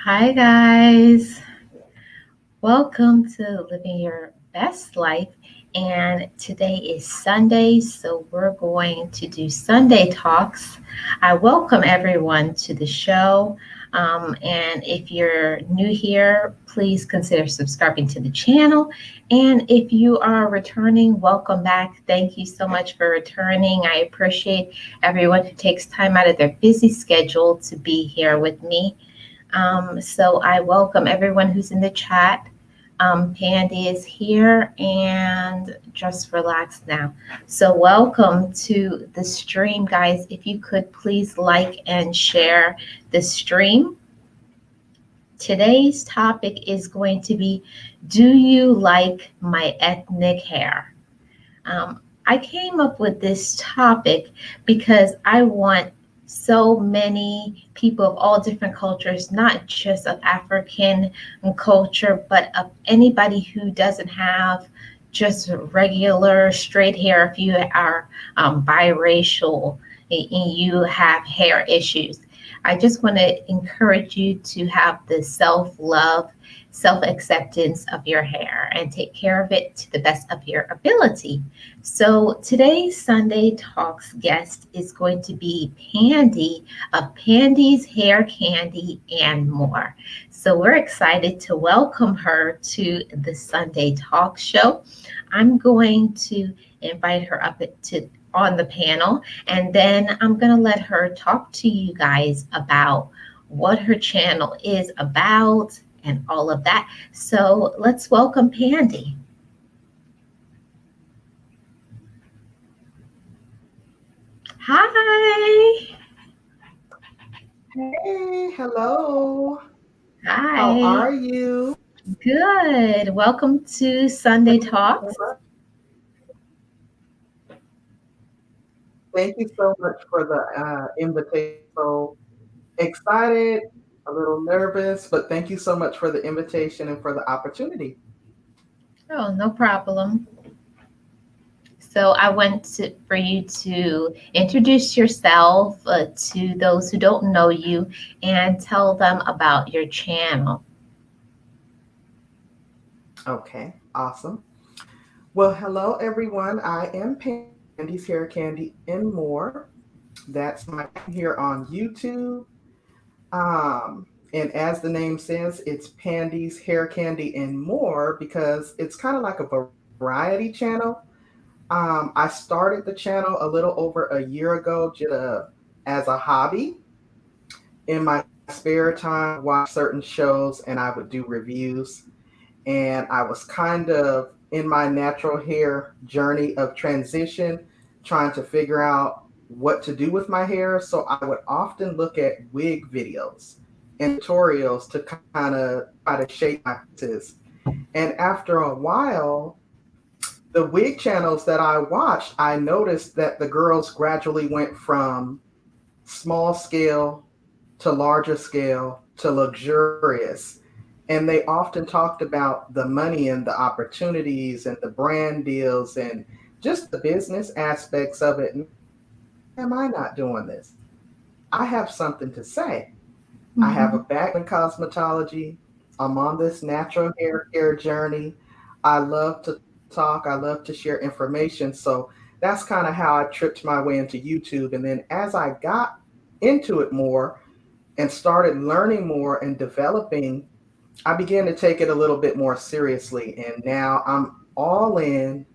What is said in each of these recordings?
Hi, guys. Welcome to Living Your Best Life. And today is Sunday, so we're going to do Sunday talks. I welcome everyone to the show. And if you're new here, please consider subscribing to the channel. And if you are returning, welcome back. Thank you so much for returning. I appreciate everyone who takes time out of their busy schedule to be here with me. So I welcome everyone who's in the chat. Pandy is here and just relax now. So welcome to the stream, guys. If you could please like and share the stream. Today's topic is going to be, do you like my ethnic hair? I came up with this topic because I want so many people of all different cultures, not just of African culture, but of anybody who doesn't have just regular straight hair. If you are biracial and you have hair issues, I just want to encourage you to have the self-love, self-acceptance of your hair and take care of it to the best of your ability. So today's Sunday Talks guest is going to be Pandy of Pandi'S Hair, Candy, and More. So we're excited to welcome her to the Sunday Talk show. I'm going to invite her up to on the panel, and then I'm going to let her talk to you guys about what her channel is about and all of that. So let's welcome Pandy. Hi. Hey, hello. How Hi. are you? Good. Welcome to Sunday Talks. Thank you so much for the invitation. So excited, a little nervous, but thank you so much for the invitation and for the opportunity. Oh, no problem. So I want for you to introduce yourself to those who don't know you and tell them about your channel. Okay, awesome. Well, hello everyone. I am Pandy's Hair Candy and More. That's my here on YouTube. And as the name says, it's Pandy's Hair Candy and More because it's kind of like a variety channel. I started the channel a little over a year ago as a hobby. In my spare time, I would watch certain shows and I would do reviews. And I was kind of in my natural hair journey of transition, trying to figure out what to do with my hair. So I would often look at wig videos and tutorials to kind of try to shape my pieces. And after a while, the wig channels that I watched, I noticed that the girls gradually went from small scale to larger scale to luxurious. And they often talked about the money and the opportunities and the brand deals and just the business aspects of it. And why am I not doing this? I have something to say. I have a Mhm. background in cosmetology. I'm on this natural hair care journey. I love to talk. I love to share information. So that's kind of how I tripped my way into YouTube. And then as I got into it more and started learning more and developing, I began to take it a little bit more seriously. And now I'm all in.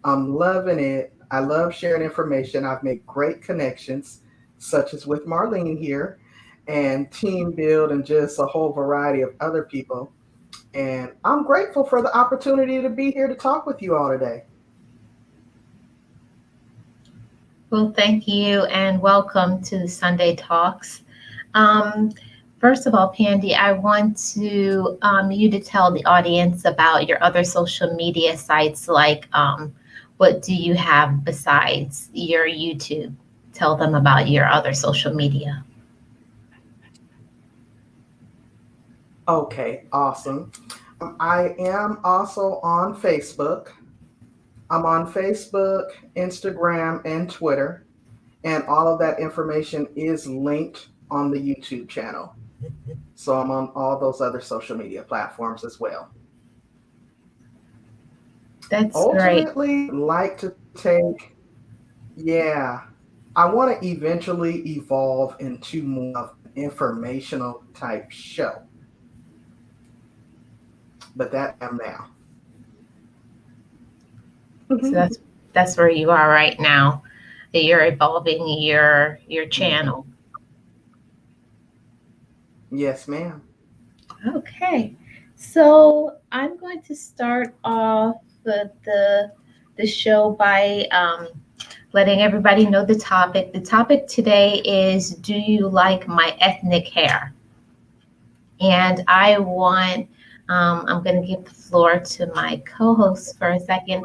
I'm loving it. I love sharing information. I've made great connections, such as with Marlene here, and Team Build, and just a whole variety of other people. And I'm grateful for the opportunity to be here to talk with you all today. Well, thank you and welcome to Sunday Talks. Um, First of all, Pandy, I want you to tell the audience about your other social media sites. Like, what do you have besides your YouTube? Tell them about your other social media. Okay, awesome. I am also on Facebook. I'm on Facebook, Instagram, and Twitter. And all of that information is linked on the YouTube channel. So I'm on all those other social media platforms as well. That's great. Ultimately, like to take, yeah, I want to eventually evolve into more of an informational type show, but that I am now. So that's where you are right now. You're evolving your Mhm. channel. Yes, ma'am. Okay. So I'm going to start off the show by letting everybody know the topic. The topic today is, do you like my ethnic hair? And I'm going to give the floor to my co-host for a second.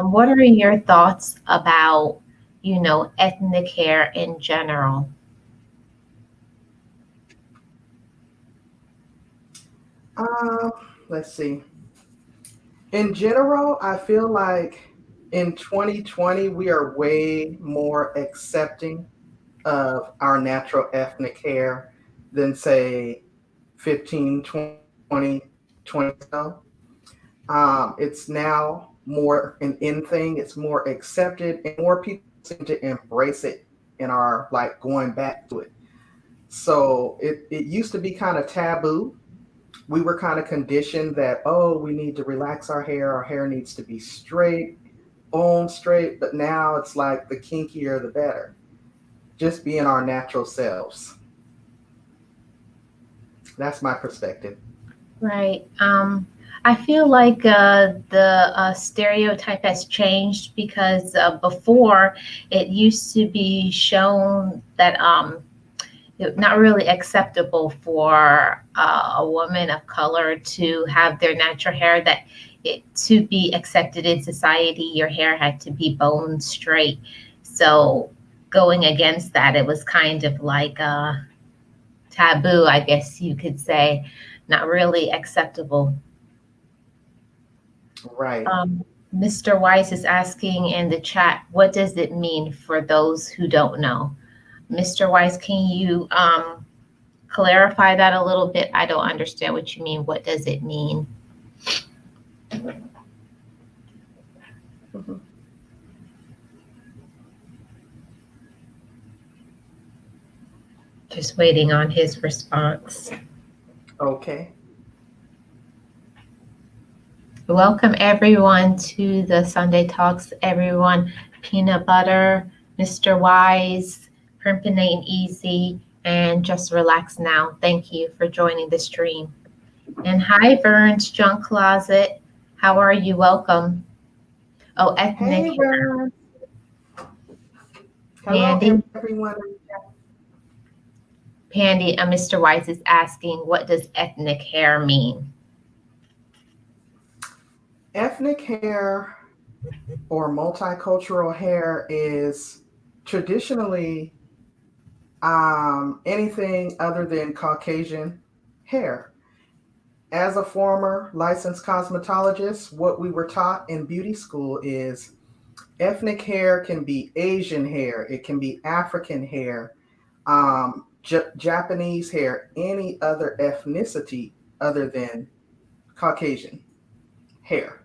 What are your thoughts about, ethnic hair in general? Um, let's see. In general, I feel like in 2020, we are way more accepting of our natural ethnic hair than, say, 15, 20, 20 ago. It's now more an in thing, it's more accepted, and more people seem to embrace it and are like going back to it. So it used to be kind of taboo. We were kind of conditioned that, oh, we need to relax our hair needs to be straight, bone straight, but now it's like the kinkier the better, just being our natural selves. That's my perspective. Right. I feel like the stereotype has changed because before it used to be shown that not really acceptable for a woman of color to have their natural hair, that to be accepted in society your hair had to be bone straight. So going against that, it was kind of like taboo, I guess you could say, not really acceptable. Right. um, Mr. Weiss is asking in the chat, what does it mean for those who don't know? Mr. Weiss, can you clarify that a little bit? I don't understand what you mean. What does it mean? Mhm. Just waiting on his response. Okay. Welcome everyone to the Sunday Talks, everyone. Peanut Butter, Mr. Wise, Pimpin' Ain't Easy, and Just Relax Now. Thank you for joining the stream. And hi, Burns Junk Closet. How are you? Welcome. Oh, ethnic Hey, hair. Vern. Hello, Pandy. everyone. Pandy, Mr. Weiss is asking, what does ethnic hair mean? Ethnic hair or multicultural hair is traditionally anything other than Caucasian hair. As a former licensed cosmetologist, what we were taught in beauty school is ethnic hair can be Asian hair, it can be African hair, Japanese hair, any other ethnicity other than Caucasian hair.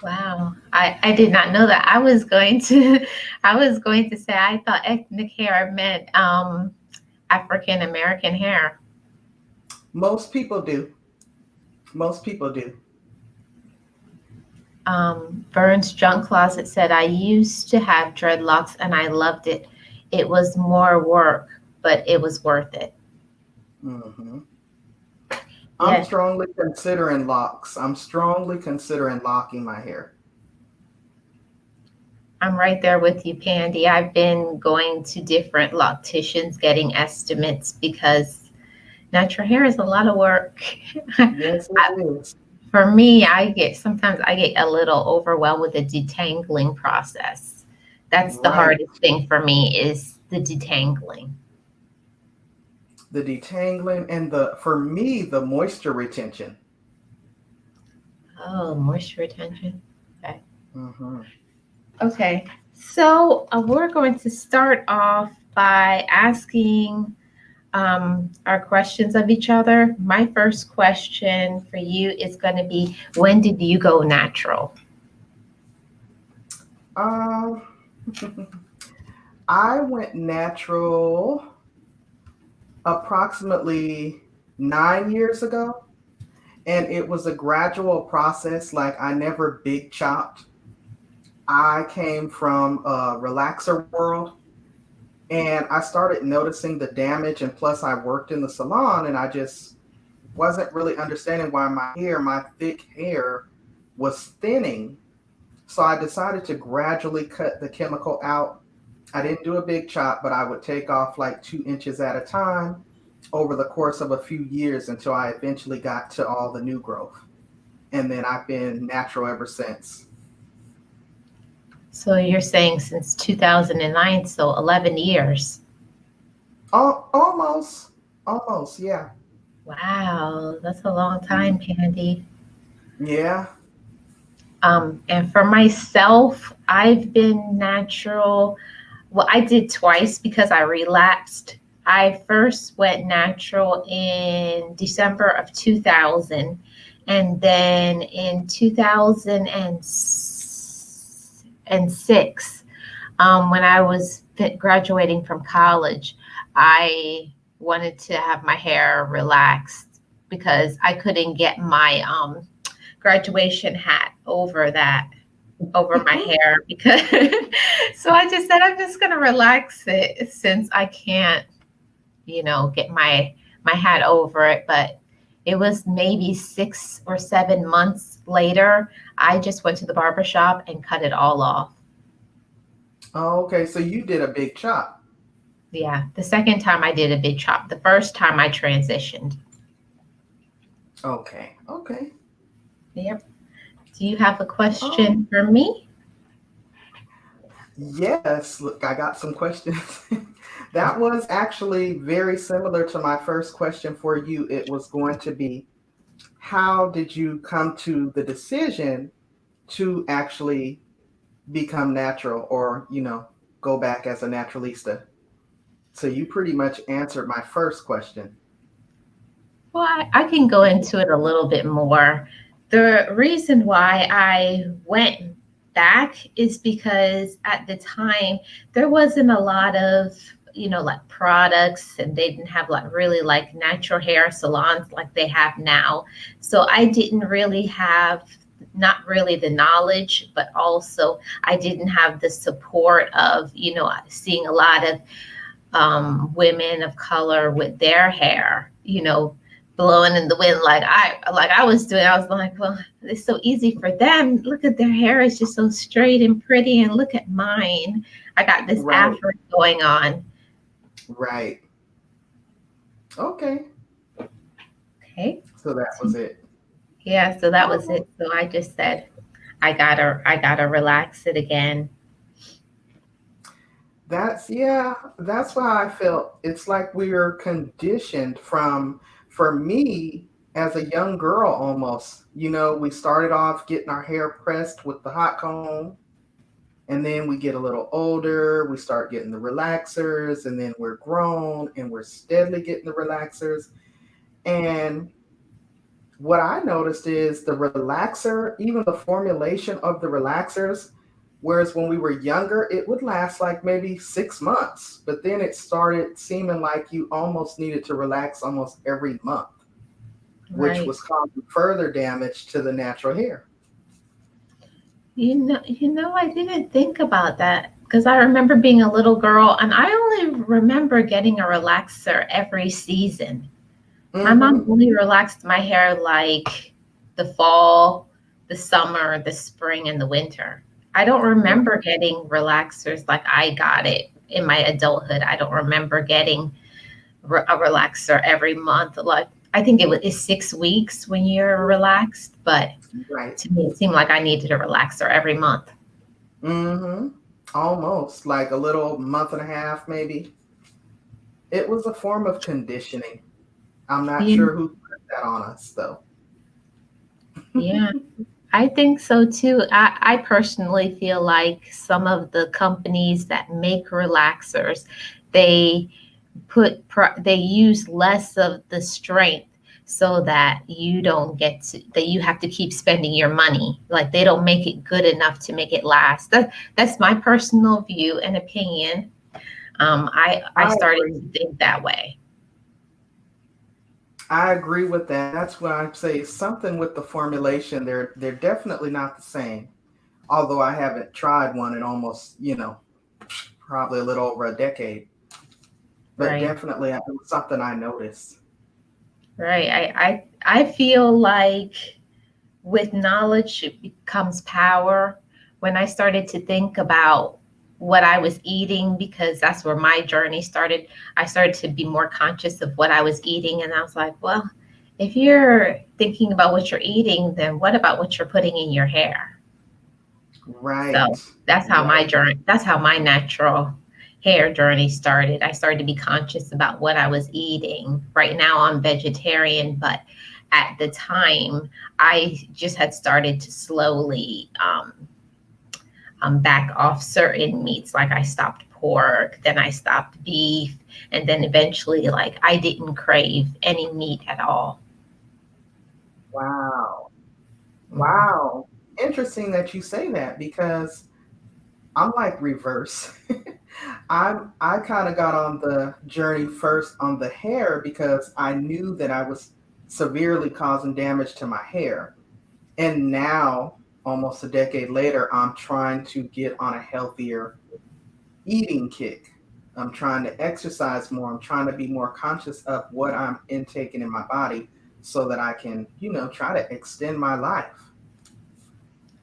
Wow, I did not know that. I was going to I was going to say I thought ethnic hair meant African American hair. Most people do. Most people do. Burns Junk Closet said, I used to have dreadlocks and I loved it. It was more work, but it was worth it. Hmm. I'm Yes, strongly considering locks. I'm strongly considering locking my hair. I'm right there with you, Pandy. I've been going to different locticians getting estimates because natural hair is a lot of work. Yes, it I, is. for me, sometimes I get a little overwhelmed with the detangling process. That's the Right. hardest thing for me is the detangling. The detangling and for me, the moisture retention. Oh, moisture retention. Okay. Hmm. Okay. So we're going to start off by asking. our questions of each other. My first question for you is going to be, when did you go natural? Um, I went natural approximately 9 years ago, and it was a gradual process. Like I never big chopped. I came from a relaxer world, and I started noticing the damage. And plus, I worked in the salon, and I just wasn't really understanding why my thick hair, was thinning. So I decided to gradually cut the chemical out. I didn't do a big chop, but I would take off like 2 inches at a time over the course of a few years until I eventually got to all the new growth. And then I've been natural ever since. So you're saying since 2009, so 11 years. Almost, almost, yeah. Wow, that's a long time, Candy. Yeah. And for myself, I've been natural. Well, I did twice because I relapsed. I first went natural in December of 2000, and then in 2006, when I was graduating from college, I wanted to have my hair relaxed because I couldn't get my graduation hat over my hair because so I just said I'm just gonna relax it since I can't, get my hat over it. But it was maybe 6 or 7 months later, I just went to the barber shop and cut it all off. Oh, okay, so you did a big chop. Yeah, the second time I did a big chop. The first time I transitioned. Okay, okay. Yep. Do you have a Oh, question for me? yes. Look, I got some questions. That was actually very similar to my first question for you. It was going to be, how did you come to the decision to actually become natural, or, go back as a naturalista? So you pretty much answered my first question. Well, I can go into it a little bit more. The reason why I went back is because at the time there wasn't a lot of, like products, and they didn't have like really like natural hair salons like they have now. So I didn't really have, not really the knowledge, but also I didn't have the support of, seeing a lot of women of color with their hair, blowing in the wind like I was doing. I was like, well, it's so easy for them. Look at their hair; it's just so straight and pretty, and look at mine. I got this Right, afro going on. right. Okay. Okay, So that was it. yeah. So that was Oh, it. So I just said, I gotta relax it again. that's why I felt it's like we are conditioned from, for me, as a young girl almost. We started off getting our hair pressed with the hot comb, and then we get a little older, we start getting the relaxers, and then we're grown and we're steadily getting the relaxers. And what I noticed is the relaxer, even the formulation of the relaxers, whereas when we were younger, it would last like maybe 6 months, but then it started seeming like you almost needed to relax almost every month, which Right. was causing further damage to the natural hair. I didn't think about that because I remember being a little girl, and I only remember getting a relaxer every season. My mom Mm-hmm. only relaxed my hair like the fall, the summer, the spring, and the winter. I don't remember getting relaxers like I got it in my adulthood. I don't remember getting a relaxer every month. Like I think it's 6 weeks when you're relaxed, but Right. to me it seemed like I needed a relaxer every month. Mm-hmm. Almost like a little month and a half, maybe. It was a form of conditioning. I'm not Yeah, sure who put that on us, though. yeah. I think so too. I personally feel like some of the companies that make relaxers, they they use less of the strength so that you don't get to that you have to keep spending your money. Like they don't make it good enough to make it last. That's my personal view and opinion. I I started agree. to think that way. I agree with that. That's why I say something with the formulation. They're definitely not the same. Although I haven't tried one in almost, probably a little over a decade. But Right. definitely it was something I noticed. Right. I feel like with knowledge it becomes power. When I started to think about what I was eating, because that's where my journey started, I started to be more conscious of what I was eating. And I was like, well, if you're thinking about what you're eating, then what about what you're putting in your hair? Right. So that's how my Right. journey, that's how my natural hair journey started. I started to be conscious about what I was eating. Right now I'm vegetarian, but at the time I just had started to slowly back off certain meats. Like I stopped pork, then I stopped beef, and then eventually like I didn't crave any meat at all. Wow. Mhm. Wow. Interesting that you say that because I'm like reverse. I kind of got on the journey first on the hair because I knew that I was severely causing damage to my hair. And now, almost a decade later, I'm trying to get on a healthier eating kick. I'm trying to exercise more. I'm trying to be more conscious of what I'm intaking in my body so that I can, try to extend my life.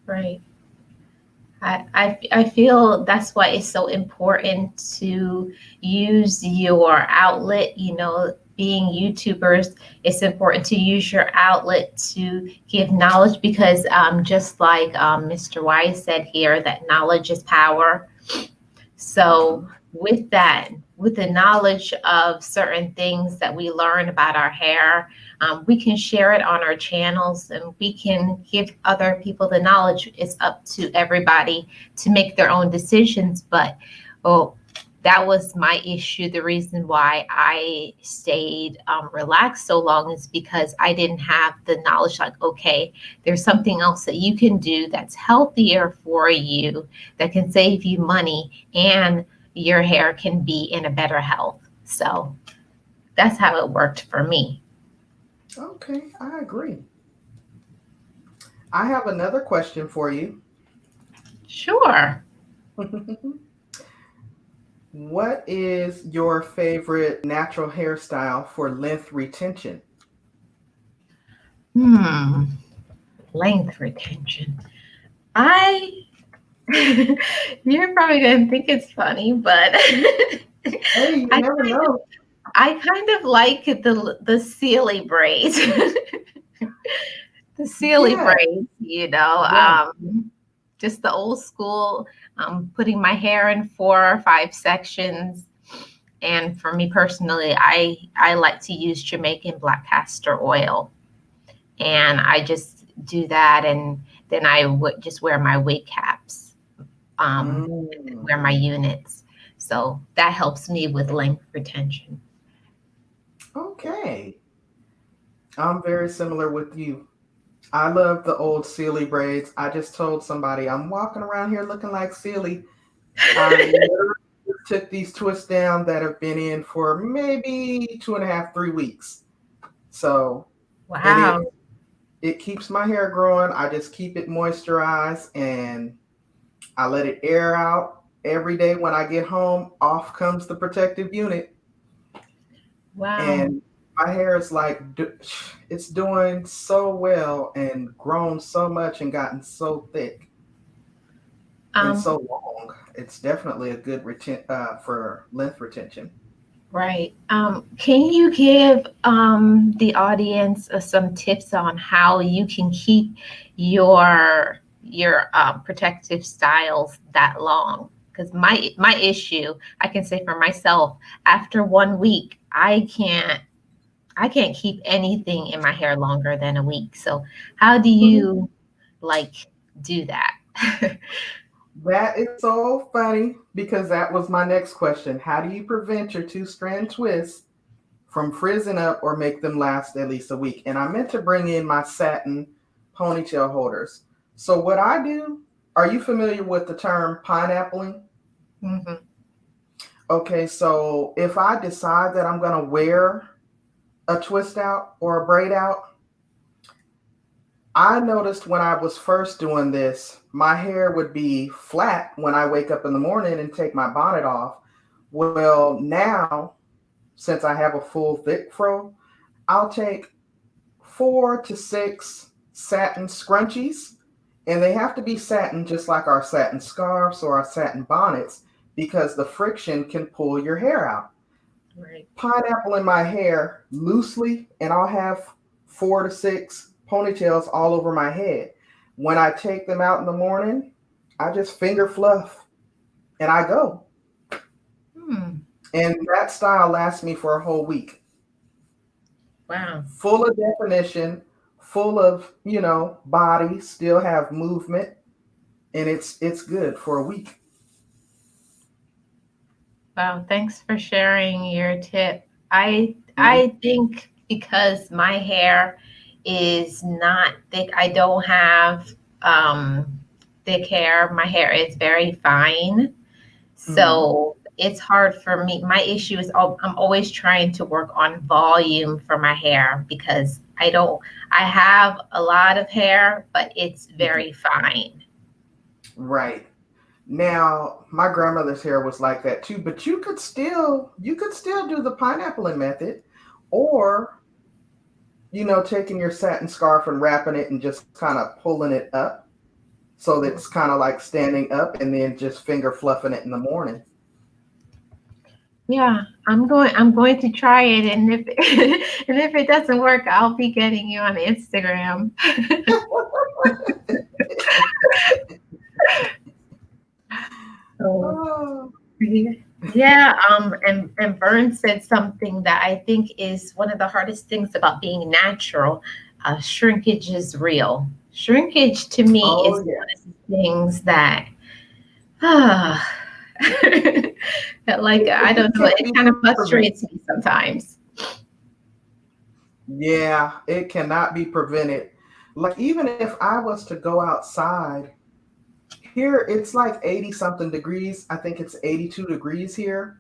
Right. I feel that's why it's so important to use your outlet. You know, being YouTubers, it's important to use your outlet to give knowledge because just like Mr. Wise said here, that knowledge is power. So, Mhm. with that, with the knowledge of certain things that we learn about our hair, we can share it on our channels and we can give other people the knowledge. It's up to everybody to make their own decisions. But, oh, that was my issue. The reason why I stayed relaxed so long is because I didn't have the knowledge like, okay, there's something else that you can do that's healthier for you, that can save you money, and your hair can be in a better health. So that's how it worked for me. Okay, I agree. I have another question for you. Sure. What is your favorite natural hairstyle for length retention? Hmm. Length retention. I, you're probably going to think it's funny, but Hey, you I never kind of, know. I kind of like the Sealy braids. The Sealy Yeah, braids, you know, yeah. just the old school, putting my hair in 4 or 5 sections. And for me personally, I like to use Jamaican black castor oil, and I just do that, and then I would just wear my wig caps, Mm, wear my units. So that helps me with length retention. okay. I'm very similar with you. I love the old Sealy braids. I just told somebody I'm walking around here looking like Sealy. I literally took these twists down that have been in for maybe 2.5, 3 weeks. So, and Wow. it keeps my hair growing. I just keep it moisturized and I let it air out every day when I get home. Off comes the protective unit, Wow. and my hair is like it's doing so well and grown so much and gotten so thick and Um, so long. It's definitely a good for length retention. Right. Can you give the audience some tips on how you can keep your protective styles that long? Because my issue, I can say for myself, after 1 week, I can't keep anything in my hair longer than a week. So how do Mhm. you like do that? That is so funny because that was my next question. How do you prevent your two-strand twists from frizzing up or make them last at least a week? And I meant to bring in my satin ponytail holders. So what I do, are you familiar with the term pineappling? Hmm. Okay, so if I decide that I'm going to wear a twist out or a braid out, I noticed when I was first doing this, my hair would be flat when I wake up in the morning and take my bonnet off. Well, now, since I have a full thick fro, I'll take 4 to 6 satin scrunchies, and they have to be satin just like our satin scarves or our satin bonnets because the friction can pull your hair out. Right. Pineapple in my hair loosely, and I'll have 4 to 6 ponytails all over my head. When I take them out in the morning, I just finger fluff and I go. Hmm. And that style lasts me for a whole week. Wow. Full of definition, full of, body, still have movement, and it's good for a week. Wow. Thanks for sharing your tip. I Mhm. I think because my hair is not thick, I don't have thick hair. My hair is very fine. Mhm. So it's hard for me. My issue is I'm always trying to work on volume for my hair because I have a lot of hair, but it's Mhm. very fine. Right. Now, my grandmother's hair was like that too, but you could still do the pineappling method, or taking your satin scarf and wrapping it and just kind of pulling it up so that it's kind of like standing up, and then just finger fluffing it in the morning. Yeah, I'm going to try it, and if and if it doesn't work, I'll be getting you on Instagram. So Oh. yeah. Yeah, and Vern said something that I think is one of the hardest things about being natural. Shrinkage is real. Shrinkage to me is Oh one yeah. of the things that, ah, that, like, I It don't know, can't it be kind of prevented. frustrates me sometimes. Yeah, it cannot be prevented. Like, even if I was to go outside, here it's like 80 something degrees. I think it's 82 degrees here.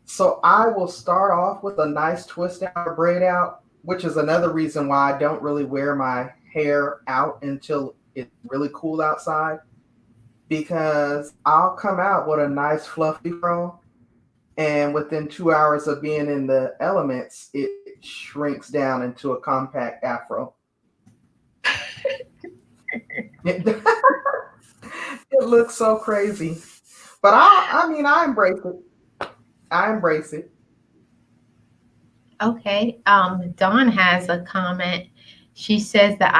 So I will start off with a nice twist out or braid out, which is another reason why I don't really wear my hair out until it's really cool outside, because I'll come out with a nice fluffy fro, and within 2 hours of being in the elements, it shrinks down into a compact afro. It, it looks so crazy, but I embrace it. I embrace it. Okay. Dawn has a comment. She says that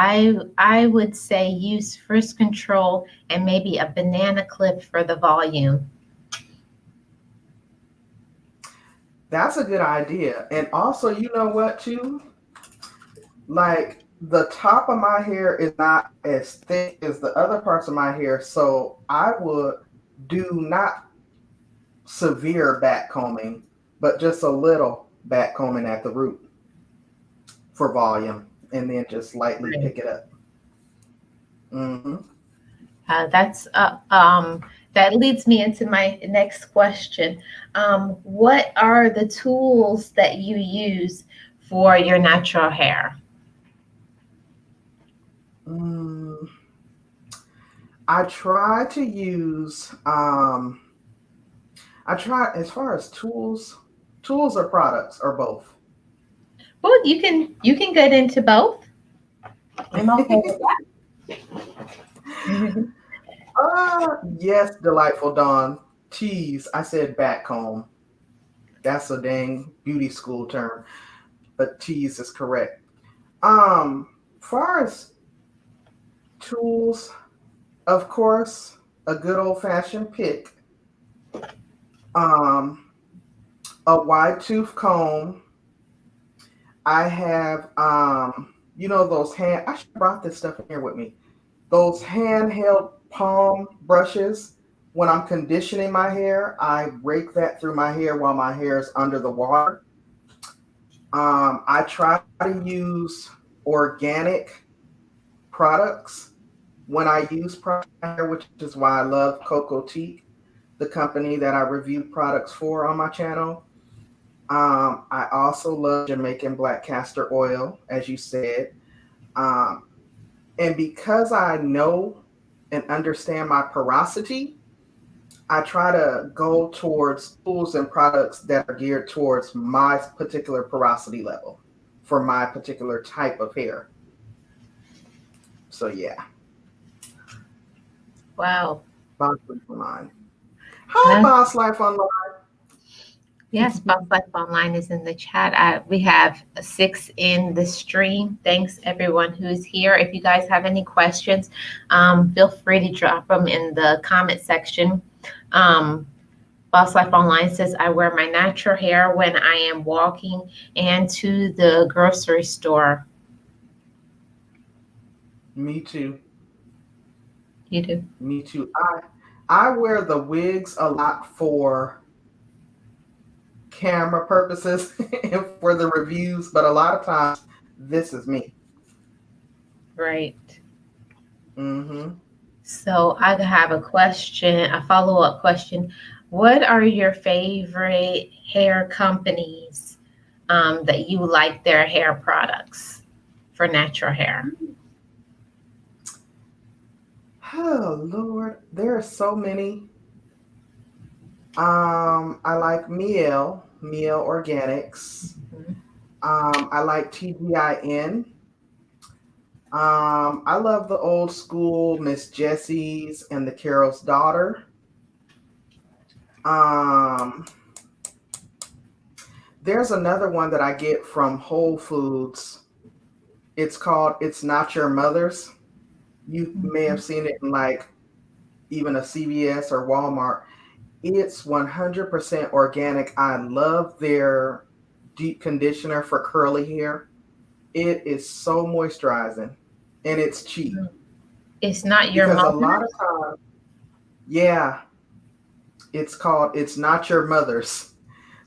I would say use frizz control and maybe a banana clip for the volume. That's a good idea. And also, you know what, too? Like, the top of my hair is not as thick as the other parts of my hair, so I would do not severe back combing, but just a little back combing at the root for volume, and then just lightly Right. pick it up. Hmm. That's that leads me into my next question. What are the tools that you use for your natural hair? Mm, I try to use I try, as far as tools or products or both. Well, you can get into both. I'm okay with that. Yes, delightful Dawn. Tease. I said back comb. That's a dang beauty school term, but tease is correct. Far as tools, of course, a good old fashioned pick. Um, a wide tooth comb. I have those hand. I should have brought this stuff in here with me. Those handheld palm brushes. When I'm conditioning my hair, I rake that through my hair while my hair is under the water. I try to use organic products when I use products in my hair, which is why I love Cocoa Tea, the company that I review products for on my channel. I also love Jamaican black castor oil, as you said. Um, and because I know and understand my porosity, I try to go towards tools and products that are geared towards my particular porosity level for my particular type of hair. So yeah, Wow. Boss Life Online. Hi, Well, Boss Life Online. yes, Boss Life Online is in the chat. We have six in the stream. Thanks everyone who's here. If you guys have any questions, feel free to drop them in the comment section. Um, Boss Life Online says, I wear my natural hair when I am walking and to the grocery store. Me too. You do? Me too. I wear the wigs a lot for camera purposes and for the reviews, but a lot of times this is me. Right. Mm-hmm. So I have a question, a follow-up question. What are your favorite hair companies that you like their hair products for natural hair? Oh Lord, there are so many. I like Miel Organics. Mhm. I like TGIN. I love the old school Miss Jessie's and the Carol's Daughter. Um, there's another one that I get from Whole Foods. It's called It's Not Your Mother's. You may have Mhm. seen it in like even a CVS or Walmart. It's 100% organic. I love their deep conditioner for curly hair. It is so moisturizing and it's cheap It's not your because a lot of mother's? times, yeah, it's called It's Not Your Mother's.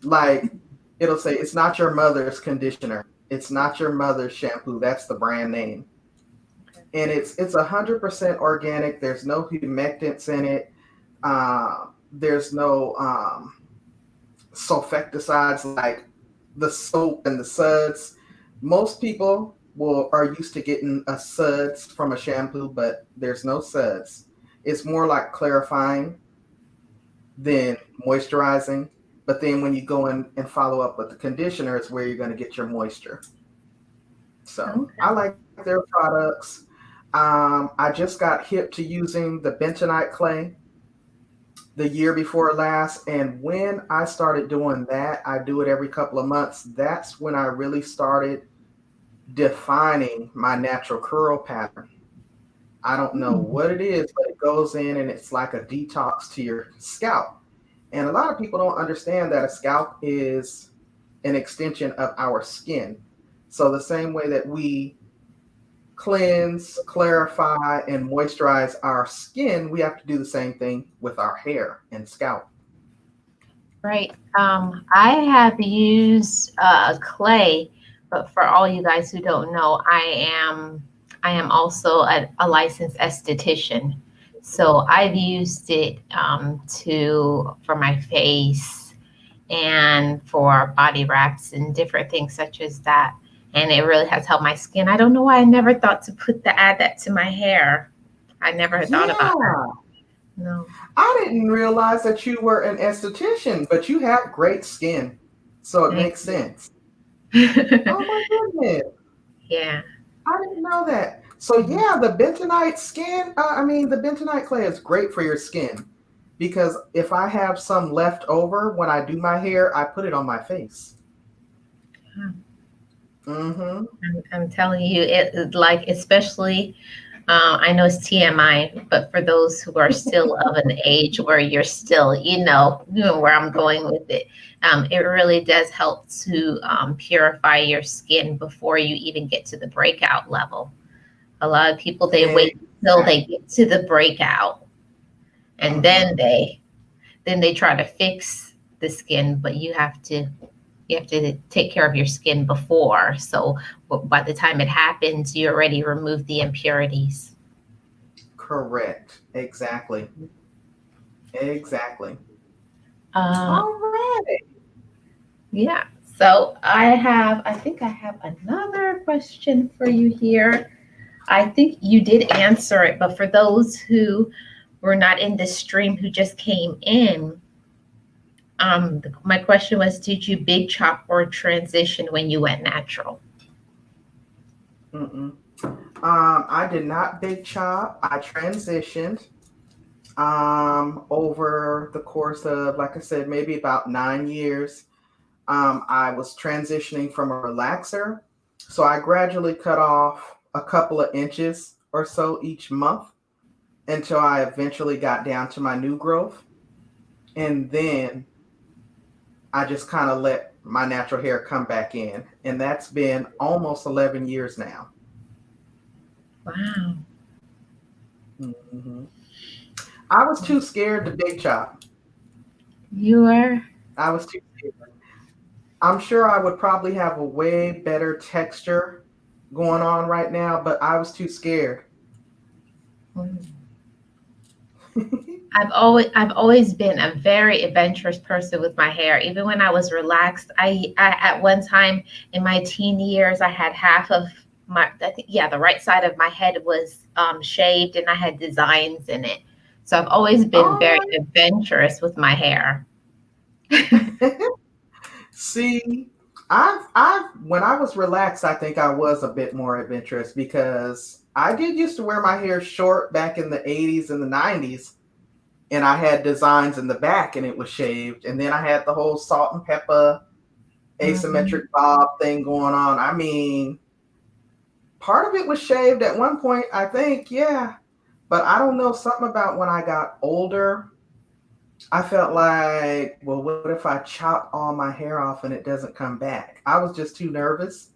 Like it'll say it's not your mother's conditioner. It's not your mother's shampoo. That's the brand name. And it's 100% organic. There's no humectants in it. There's no sulfecticides like the soap and the suds. Most people will are used to getting a suds from a shampoo, but there's no suds. It's more like clarifying than moisturizing. But then when you go in and follow up with the conditioner, it's where you're going to get your moisture. So I Okay. like their products. I just got hip to using the bentonite clay the year before last. And when I started doing that, I do it every couple of months. That's when I really started defining my natural curl pattern. I don't know Hmm. what it is, but it goes in and it's like a detox to your scalp. And a lot of people don't understand that a scalp is an extension of our skin. So the same way that we cleanse, clarify, and moisturize our skin, we have to do the same thing with our hair and scalp. Right. I have used clay, but for all you guys who don't know, I am also a licensed esthetician. So I've used it to for my face and for body wraps and different things such as that. And it really has helped my skin. I don't know why I never thought to add that to my hair. I never thought about that. Yeah, No. I didn't realize that you were an esthetician, but you have great skin. So it Thank makes you. sense. Oh my goodness. Yeah. I didn't know that. So yeah, the bentonite skin, the bentonite clay is great for your skin because if I have some left over when I do my hair, I put it on my face. Mm-hmm. I'm telling you, like, especially, I know it's TMI, but for those who are still of an age where you're still, you know where I'm going with it. It really does help to purify your skin before you even get to the breakout level. A lot of people, they wait until they Exactly. get to the breakout. and Mm-hmm. then they try to fix the skin, but you have to take care of your skin before. So by the time it happens, you already removed the impurities. Correct. Exactly. Exactly. Uh, All right. yeah. So I think I have another question for you here. I think you did answer it, but for those who were not in the stream who just came in, my question was, did you big chop or transition when you went natural? Mm-mm. I did not big chop. I transitioned over the course of, like I said, maybe about 9 years. I was transitioning from a relaxer. So I gradually cut off a couple of inches or so each month until I eventually got down to my new growth. And then I just kind of let my natural hair come back in. And that's been almost 11 years now. Wow. Hmm. I was too scared to big chop. You are. I was too scared. I'm sure I would probably have a way better texture going on right now, but I was too scared. I've always been a very adventurous person with my hair. Even when I was relaxed, I at one time in my teen years, I had half of my I think yeah, the right side of my head was shaved, and I had designs in it. So I've always been All very adventurous with my hair. right. See, when I was relaxed, I think I was a bit more adventurous because I did used to wear my hair short back in the 80s and the 90s, and I had designs in the back and it was shaved. And then I had the whole salt and pepper Mhm. asymmetric bob thing going on. I mean, part of it was shaved at one point, I think, yeah. But I don't know, something about when I got older, I felt like, well, what if I chop all my hair off and it doesn't come back? I was just too nervous.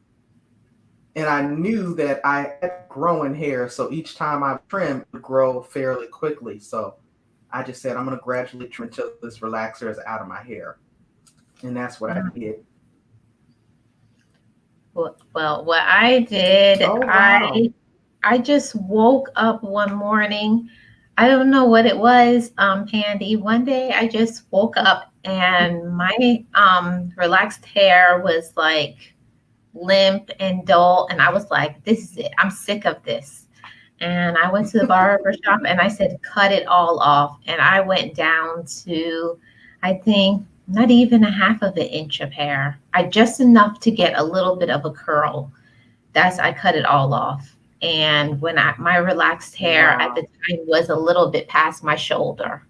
And I knew that I had growing hair. So each time I trim, it would grow fairly quickly. So I just said, I'm going to gradually trim until this relaxer is out of my hair. And that's what I did. Well, what I did, Oh, wow. I just woke up one morning. I don't know what it was, Pandy. One day I just woke up and my relaxed hair was like limp and dull, and I was like, "This is it. I'm sick of this." And I went to the barber shop and I said, "Cut it all off." And I went down to, I think, not even a half of an inch of hair. I just enough to get a little bit of a curl. I cut it all off. And my relaxed hair at the Wow. time was a little bit past my shoulder.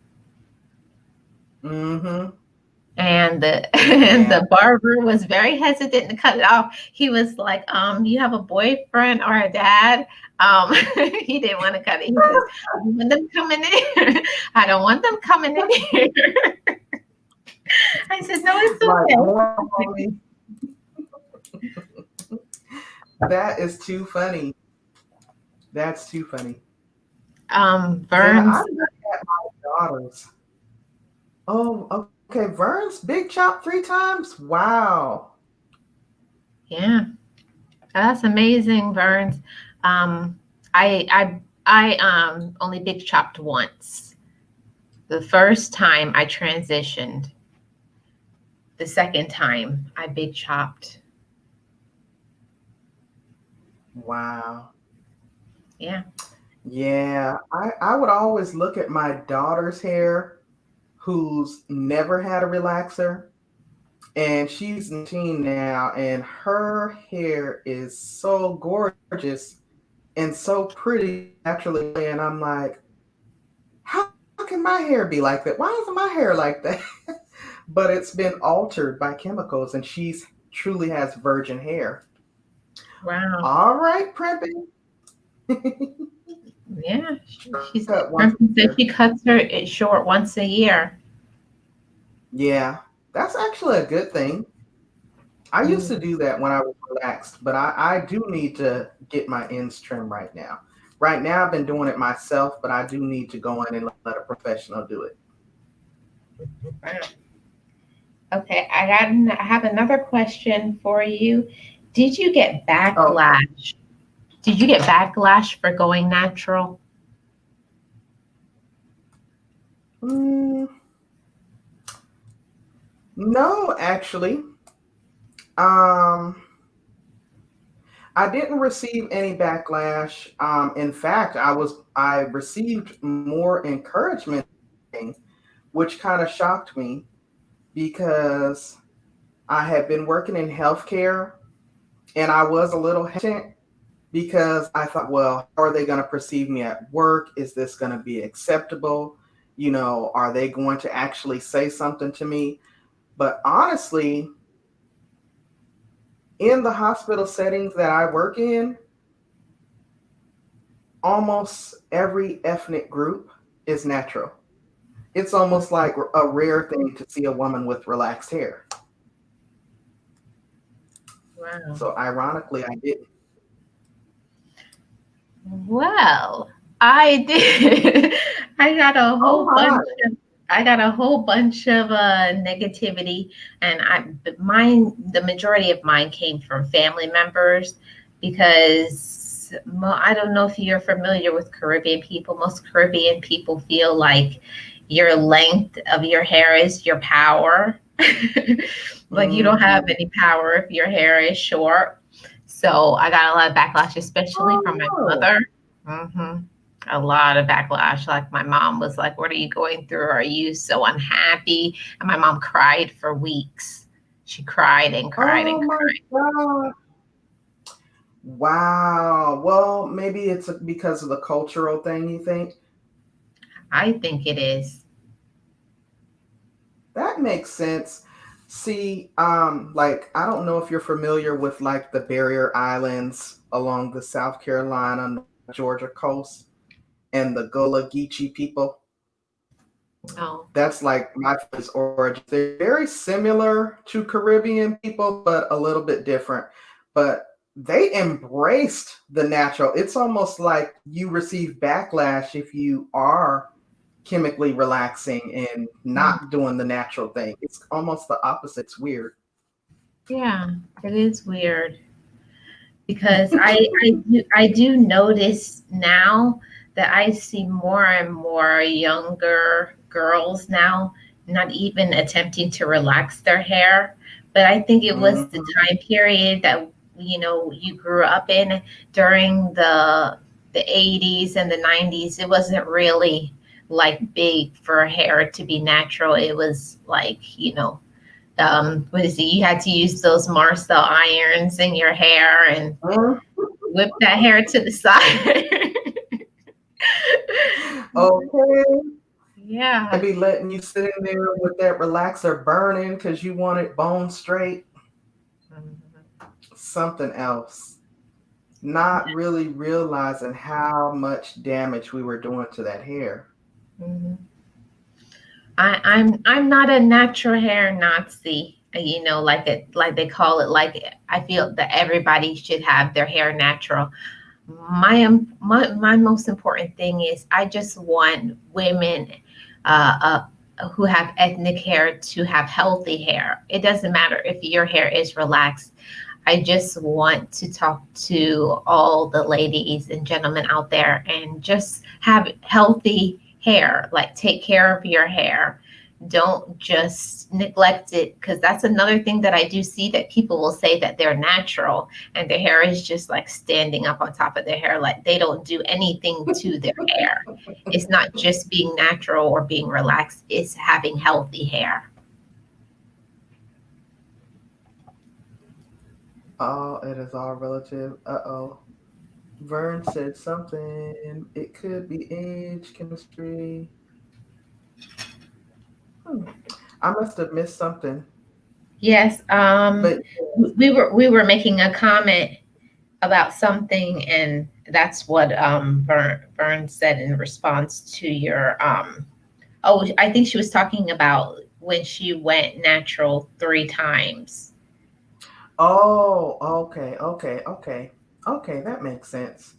Mm-hmm. And the and Yeah. the barber was very hesitant to cut it off. He was like, "You have a boyfriend or a dad?" He didn't want to cut it. He says, "I don't want them coming in. I don't want them coming in here." I said, "No, it's Like, more okay." on me. That is too funny. That's too funny. Yeah, I Burns. look at my daughters. Oh, okay. Vern's big chop 3 times. Wow. Yeah, that's amazing, Burns. Um, I only big chopped once. The first time I transitioned. The second time I big chopped. Wow. Yeah. Yeah, I would always look at my daughter's hair, who's never had a relaxer, and she's 19 now, and her hair is so gorgeous and so pretty naturally. And I'm like, how can my hair be like that? Why isn't my hair like that? But it's been altered by chemicals, and she's truly has virgin hair. Wow. All right, Preppy. Yeah. She's Cut once Crimson a said year. she cuts her it short once a year. Yeah, that's actually a good thing. I used Mm. to do that when I was relaxed, but I do need to get my ends trimmed right now. Right now, I've been doing it myself, but I do need to go in and let a professional do it. Wow. Okay, I have another question for you. Did you get Okay. backlash? Did you get backlash for going natural? Mm, no, actually. Um, I didn't receive any backlash. In fact, I received more encouragement, which kind of shocked me because I had been working in healthcare and I was a little hesitant because I thought, well, how are they going to perceive me at work? Is this going to be acceptable? Are they going to actually say something to me? But honestly, in the hospital settings that I work in, almost every ethnic group is natural. It's almost like a rare thing to see a woman with relaxed hair. Wow. So ironically, I didn't. Well, I did. I got a Oh whole my. bunch of I got a whole bunch of negativity, and but mine, the majority of mine came from family members because I don't know if you're familiar with Caribbean people. Most Caribbean people feel like your length of your hair is your power. Like you don't have Mhm. any power if your hair is short. So I got a lot of backlash, especially from my Oh mother. Hmm. A lot of backlash. Like my mom was like, "What are you going through? Are you so unhappy?" And my mom cried for weeks. She cried and no. cried and Oh my cried. God. Wow. Well, maybe it's because of the cultural thing, you think? I think it is. That makes sense. See, like I don't know if you're familiar with like the barrier islands along the South Carolina, Georgia coast and the Gullah Geechee people. Oh, That's like my family's origin. They're very similar to Caribbean people, but a little bit different. But they embraced the natural. It's almost like you receive backlash if you are chemically relaxing and mm, not doing the natural thing. It's almost the opposite. It's weird. yeah, it is weird because I do notice now that I see more and more younger girls now not even attempting to relax their hair. But I think it was the Mhm. time period that you grew up in during the 80s and the 90s. It wasn't really like big for hair to be natural. It was like, what is it? You had to use those Marcel irons in your hair and Mhm. whip that hair to the side. Okay. They Yeah. be letting you sit in there with that relaxer burning because you want it bone straight. Mhm. Something else. Not really realizing how much damage we were doing to that hair. Mhm. I'm not a natural hair Nazi. Like they call it. Like I feel that everybody should have their hair natural. My most important thing is I just want women who have ethnic hair to have healthy hair. It doesn't matter if your hair is relaxed. I just want to talk to all the ladies and gentlemen out there and just have healthy hair. Like, take care of your hair. Don't just neglect it, because that's another thing that I do see, that people will say that they're natural and their hair is just like standing up on top of their hair, like they don't do anything to their hair. It's not just being natural or being relaxed, it's having healthy hair. Oh, it is all relative. Uh-oh. Vern said something. It could be age, chemistry. Hmm. I must have missed something. Yes, But we were making a comment about something, and that's what Vern said in response to your oh, I think she was talking about when she went natural 3 times. oh, okay, okay, okay. Okay, that makes sense.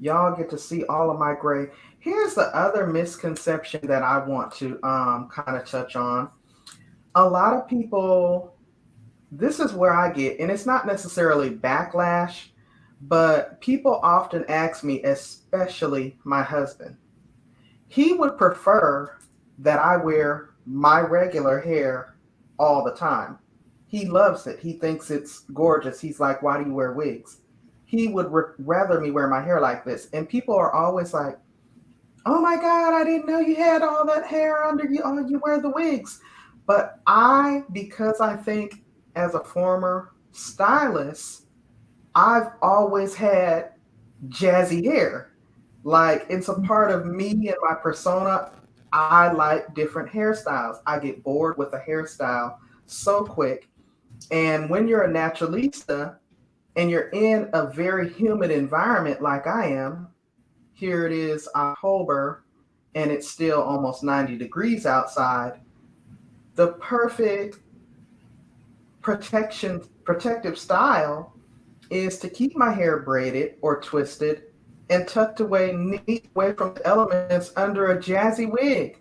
Y'all get to see all of my gray. Here's the other misconception that I want to kind of touch on. A lot of people, this is where I get, and it's not necessarily backlash, but people often ask me, especially my husband, he would prefer that I wear my regular hair all the time. He loves it. He thinks it's gorgeous. He's like, why do you wear wigs? He would rather me wear my hair like this. And people are always like, oh my God, I didn't know you had all that hair under you. Oh, you wear the wigs. But because I think as a former stylist, I've always had jazzy hair. Like it's a part of me and my persona. I like different hairstyles. I get bored with a hairstyle so quick. And when you're a naturalista and you're in a very humid environment like I am, here it is October and it's still almost 90 degrees outside. The perfect protective style is to keep my hair braided or twisted and tucked away neat away from the elements under a jazzy wig.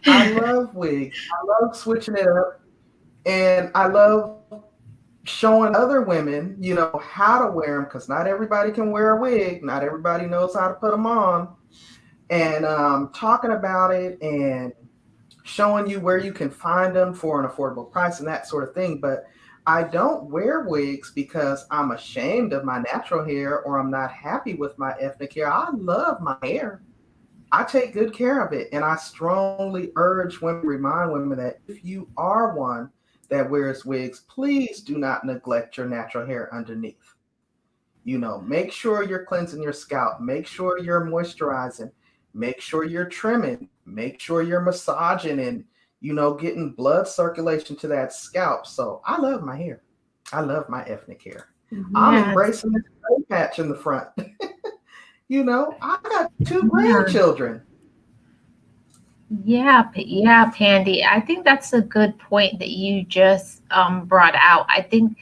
I love wigs. I love switching it up, and I love showing other women, how to wear them because not everybody can wear a wig. Not everybody knows how to put them on, and talking about it and showing you where you can find them for an affordable price and that sort of thing. But I don't wear wigs because I'm ashamed of my natural hair or I'm not happy with my ethnic hair. I love my hair. I take good care of it. And I strongly urge women, remind women that if you are one that wears wigs, please do not neglect your natural hair underneath. Make sure you're cleansing your scalp, make sure you're moisturizing, make sure you're trimming, make sure you're massaging and, getting blood circulation to that scalp. So I love my hair. I love my ethnic hair. I'm Yes. embracing this gray patch in the front. I got two Yeah. grandchildren. Yeah, yeah, Pandy. I think that's a good point that you just brought out. I think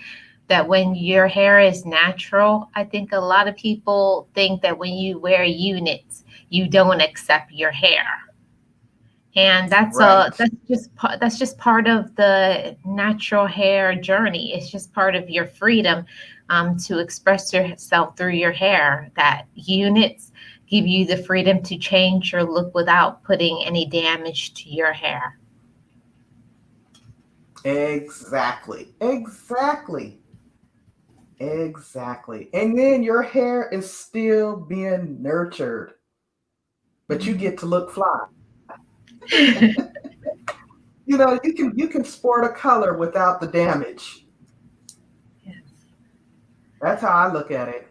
that when your hair is natural, I think a lot of people think that when you wear units, you don't accept your hair. And Right. that's just part of the natural hair journey. It's just part of your freedom to express yourself through your hair. That units give you the freedom to change your look without putting any damage to your hair. Exactly. Exactly. Exactly. And then your hair is still being nurtured, but you Mhm. get to look fly. You can sport a color without the damage. That's how I look at it.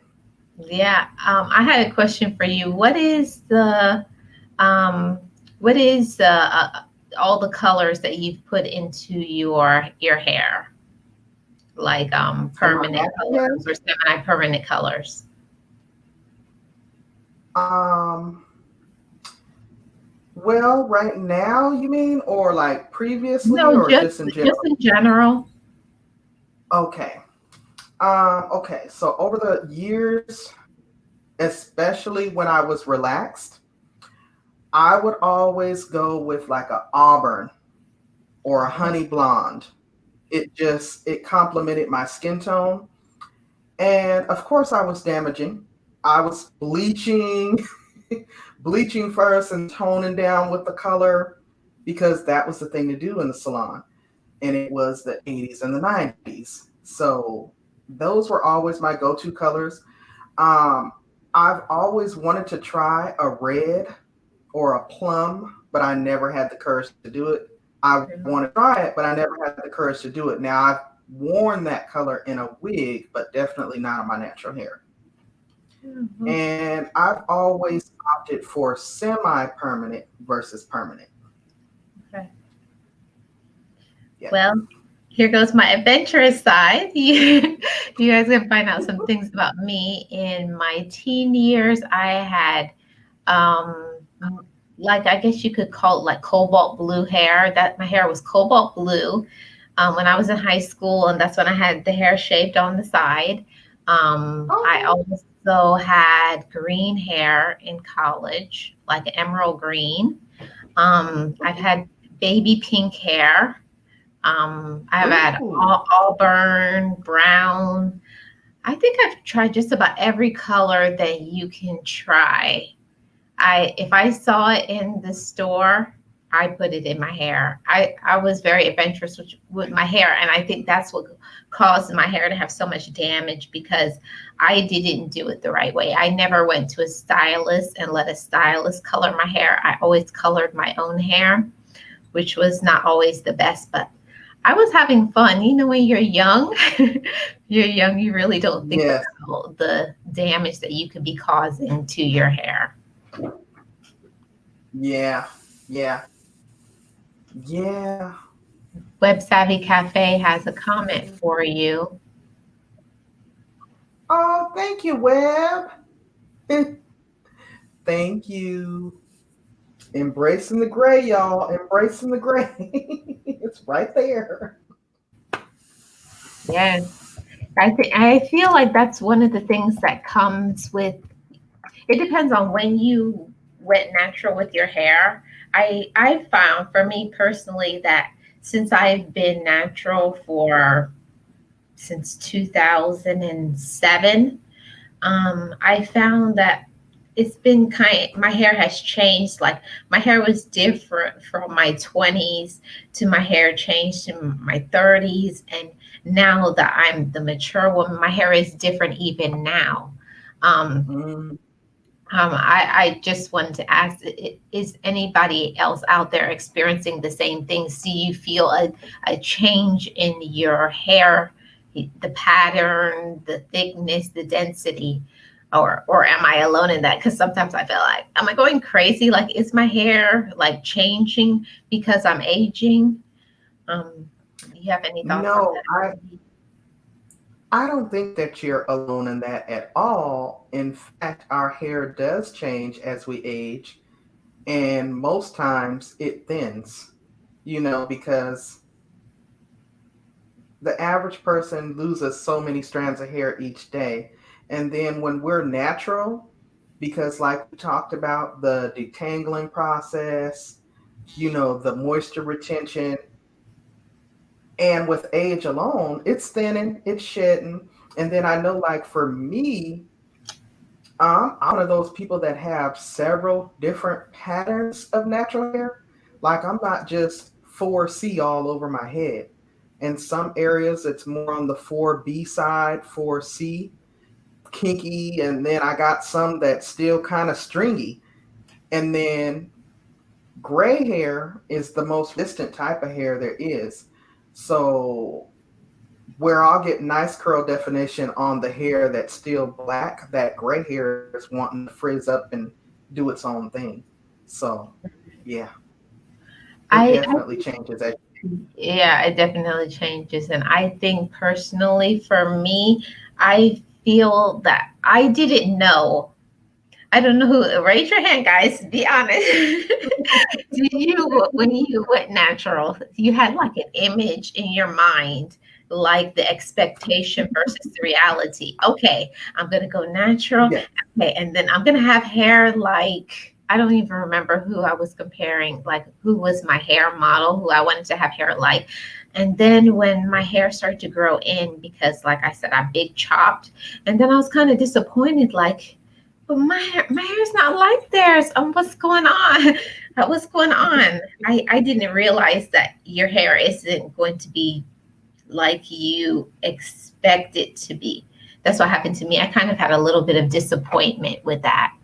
Yeah, I had a question for you. Um, what is all the colors that you've put into your hair, like And my permanent natural hair, colors or semi-permanent colors? um, well, right now you mean, or like previously, No, or just in just general? in general. Okay. Okay. So over the years, especially when I was relaxed, I would always go with like a auburn or a honey blonde. It complemented my skin tone. And of course I was damaging. I was bleaching, bleaching first and toning down with the color because that was the thing to do in the salon. And it was the 80s and the 90s. So those were always my go-to colors. Um, I've always wanted to try a red or a plum, but I never had the courage to do it. I want to try it, but I never had the courage to do it. Now I've worn that color in a wig, but definitely not on my natural hair. Mhm. And I've always opted for semi-permanent versus permanent. Okay. Yeah. Well, here goes my adventurous side. You guys can find out some things about me. In my teen years, I had um like I guess you could call it like cobalt blue hair. That my hair was cobalt blue when I was in high school, and that's when I had the hair shaved on the side. I Okay. always also had green hair in college, like emerald green. I've had baby pink hair. I've had Ooh. auburn, brown. I think I've tried just about every color that you can try. I if I saw it in the store, I put it in my hair. I was very adventurous with my hair, and I think that's what caused my hair to have so much damage because I didn't do it the right way. I never went to a stylist and let a stylist color my hair. I always colored my own hair, which was not always the best, but I was having fun. You know, when you're young, you're young, you really don't think Yes. about the damage that you could be causing to your hair. Yeah. Yeah. Yeah. Web Savvy Cafe has a comment for you. Oh, thank you, Web. Thank you. Embracing the gray, y'all. Embracing the gray. It's right there. Yes, I feel like that's one of the things that comes with. It depends on when you went natural with your hair. I found for me personally that since I've been natural for since 2007, I found that it's been my hair has changed. Like my hair was different from my 20s to my hair changed in my 30s, and now that I'm the mature woman, my hair is different even now. um, Mm, I just wanted to ask, is anybody else out there experiencing the same things? Do you feel a change in your hair, the pattern, the thickness, the density? Or am I alone in that? Because sometimes I feel like, am I going crazy? Like, is my hair like changing because I'm aging? Do you have any thoughts on no, I don't think that you're alone in that at all. In fact, our hair does change as we age, and most times it thins, because the average person loses so many strands of hair each day. And then when we're natural, because like we talked about, the detangling process, the moisture retention, and with age alone, it's thinning, it's shedding. And then I know, like for me, I'm one of those people that have several different patterns of natural hair. Like I'm not just 4C all over my head. In some areas, it's more on the 4B side, 4C, kinky, and then I got some that's still kind of stringy. And then gray hair is the most resistant type of hair there is. So where I'll get nice curl definition on the hair that's still black, that gray hair is wanting to frizz up and do its own thing. So, yeah, it I definitely changes. Yeah, it definitely changes. And I think personally, for me, I feel that I didn't know. I don't know who, raise your hand, guys, be honest. Did you, when you went natural, you had like an image in your mind, like the expectation versus the reality? Okay, I'm going to go natural. Yeah, Okay, and then I'm going to have hair like, I don't even remember who I was comparing, like who was my hair model, who I wanted to have hair like. And then when my hair started to grow in, because like I said, I big chopped, and then I was kind of disappointed, like, but my hair's not like theirs. What's going on? What's going on? I didn't realize that your hair isn't going to be like you expect it to be. That's what happened to me. I kind of had a little bit of disappointment with that.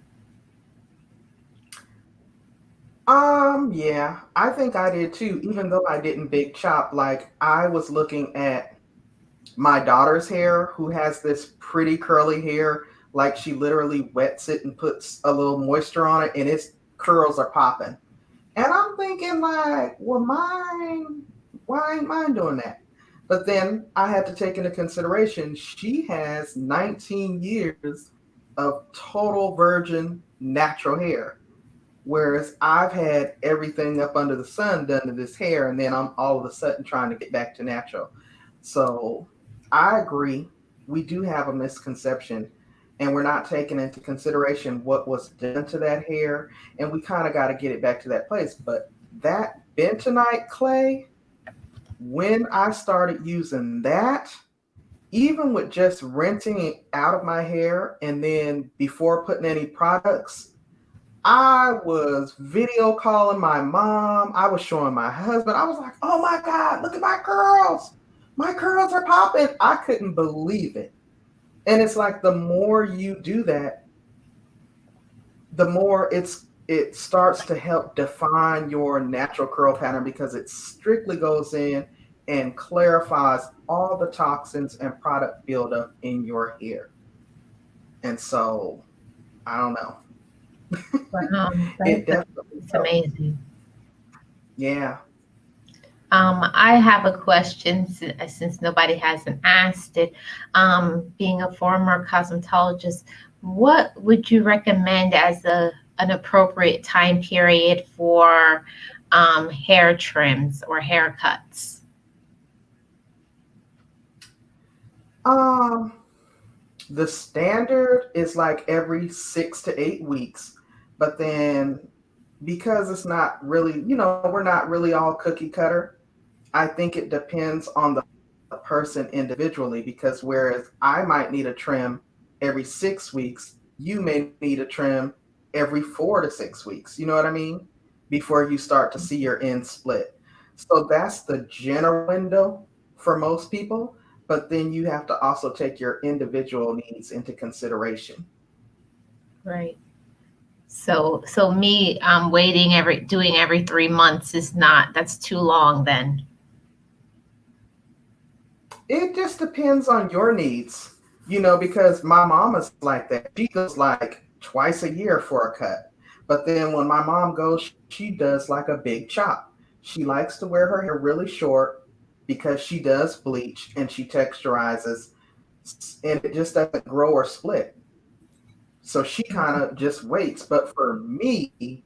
yeah, I think I did too, even though I didn't big chop. Like, I was looking at my daughter's hair, who has this pretty curly hair, like she literally wets it and puts a little moisture on it, and its curls are popping. And I'm thinking, like, well, why ain't mine doing that? But then I had to take into consideration she has 19 years of total virgin natural hair. Whereas I've had everything up under the sun done to this hair, and then I'm all of a sudden trying to get back to natural. So I agree. We do have a misconception. and we're not taking into consideration what was done to that hair, and we kind of got to get it back to that place. But that bentonite clay, when I started using that, even with just rinsing it out of my hair and then before putting any products, I was video calling my mom. I was showing my husband. I was like, oh my God, look at my curls. My curls are popping. I couldn't believe it. And it's like the more you do that, the more it starts to help define your natural curl pattern because it strictly goes in and clarifies all the toxins and product buildup in your hair. And so I don't know. It definitely It's helps. amazing. Yeah. I have a question since nobody hasn't asked it. Being a former cosmetologist, what would you recommend as an appropriate time period for hair trims or haircuts? Um, the standard is like every 6 to 8 weeks, but then because it's not really, we're not really all cookie cutter. I think it depends on the person individually because whereas I might need a trim every 6 weeks, you may need a trim every 4 to 6 weeks. You know what I mean? Before you start to see your end split. So that's the general window for most people. But then you have to also take your individual needs into consideration. Right. So me waiting doing every 3 months is not, that's too long then. It just depends on your needs, because my mama's like that. She goes like twice a year for a cut. But then when my mom goes, she does like a big chop. She likes to wear her hair really short because she does bleach and she texturizes and it just doesn't grow or split. So she kind of just waits. But for me,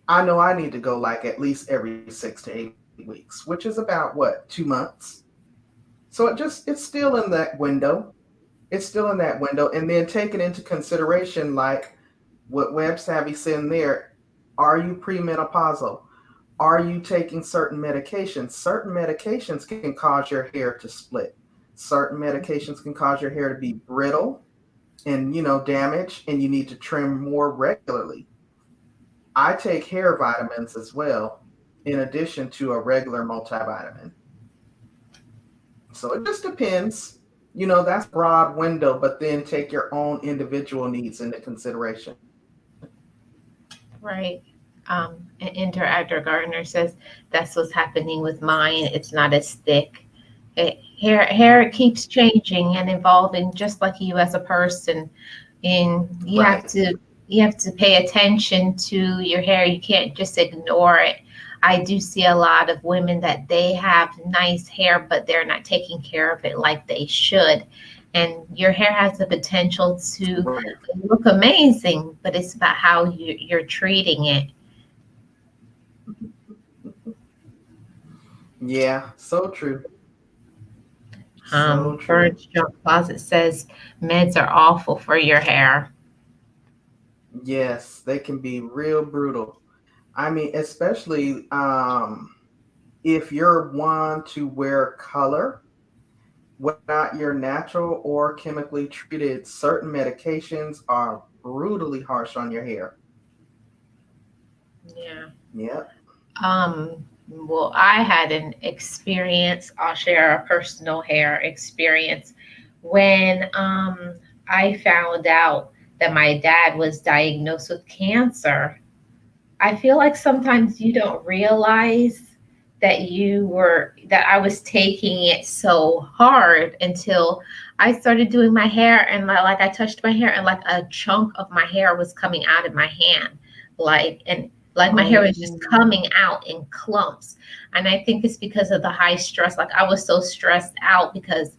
I know I need to go like at least every 6 to 8 weeks, which is about what, 2 months? So it's still in that window. It's still in that window. And then taking into consideration, like what Web Savvy said in there, are you premenopausal? Are you taking certain medications? Certain medications can cause your hair to split. Certain medications can cause your hair to be brittle and, damaged, and you need to trim more regularly. I take hair vitamins as well, in addition to a regular multivitamin. So it just depends. That's broad window, but then take your own individual needs into consideration. Right. An Interactor Gardener says that's what's happening with mine. It's not as thick. Hair keeps changing and evolving, just like you as a person. And Right. you have to pay attention to your hair. You can't just ignore it. I do see a lot of women that they have nice hair, but they're not taking care of it like they should. And your hair has the potential to Right. look amazing, but it's about how you're treating it. Yeah. So true. So true. Burns Junk Closet says meds are awful for your hair. Yes, they can be real brutal. I mean, especially if you're one to wear color, whether or not you're natural or chemically treated, certain medications are brutally harsh on your hair. Yeah. Yep. Well, I had an experience. I'll share a personal hair experience when I found out that my dad was diagnosed with cancer. I feel like sometimes you don't realize that I was taking it so hard until I started doing my hair and like I touched my hair and like a chunk of my hair was coming out of my hand. Like my hair was just Oh, coming out in clumps. And I think it's because of the high stress. Like I was so stressed out because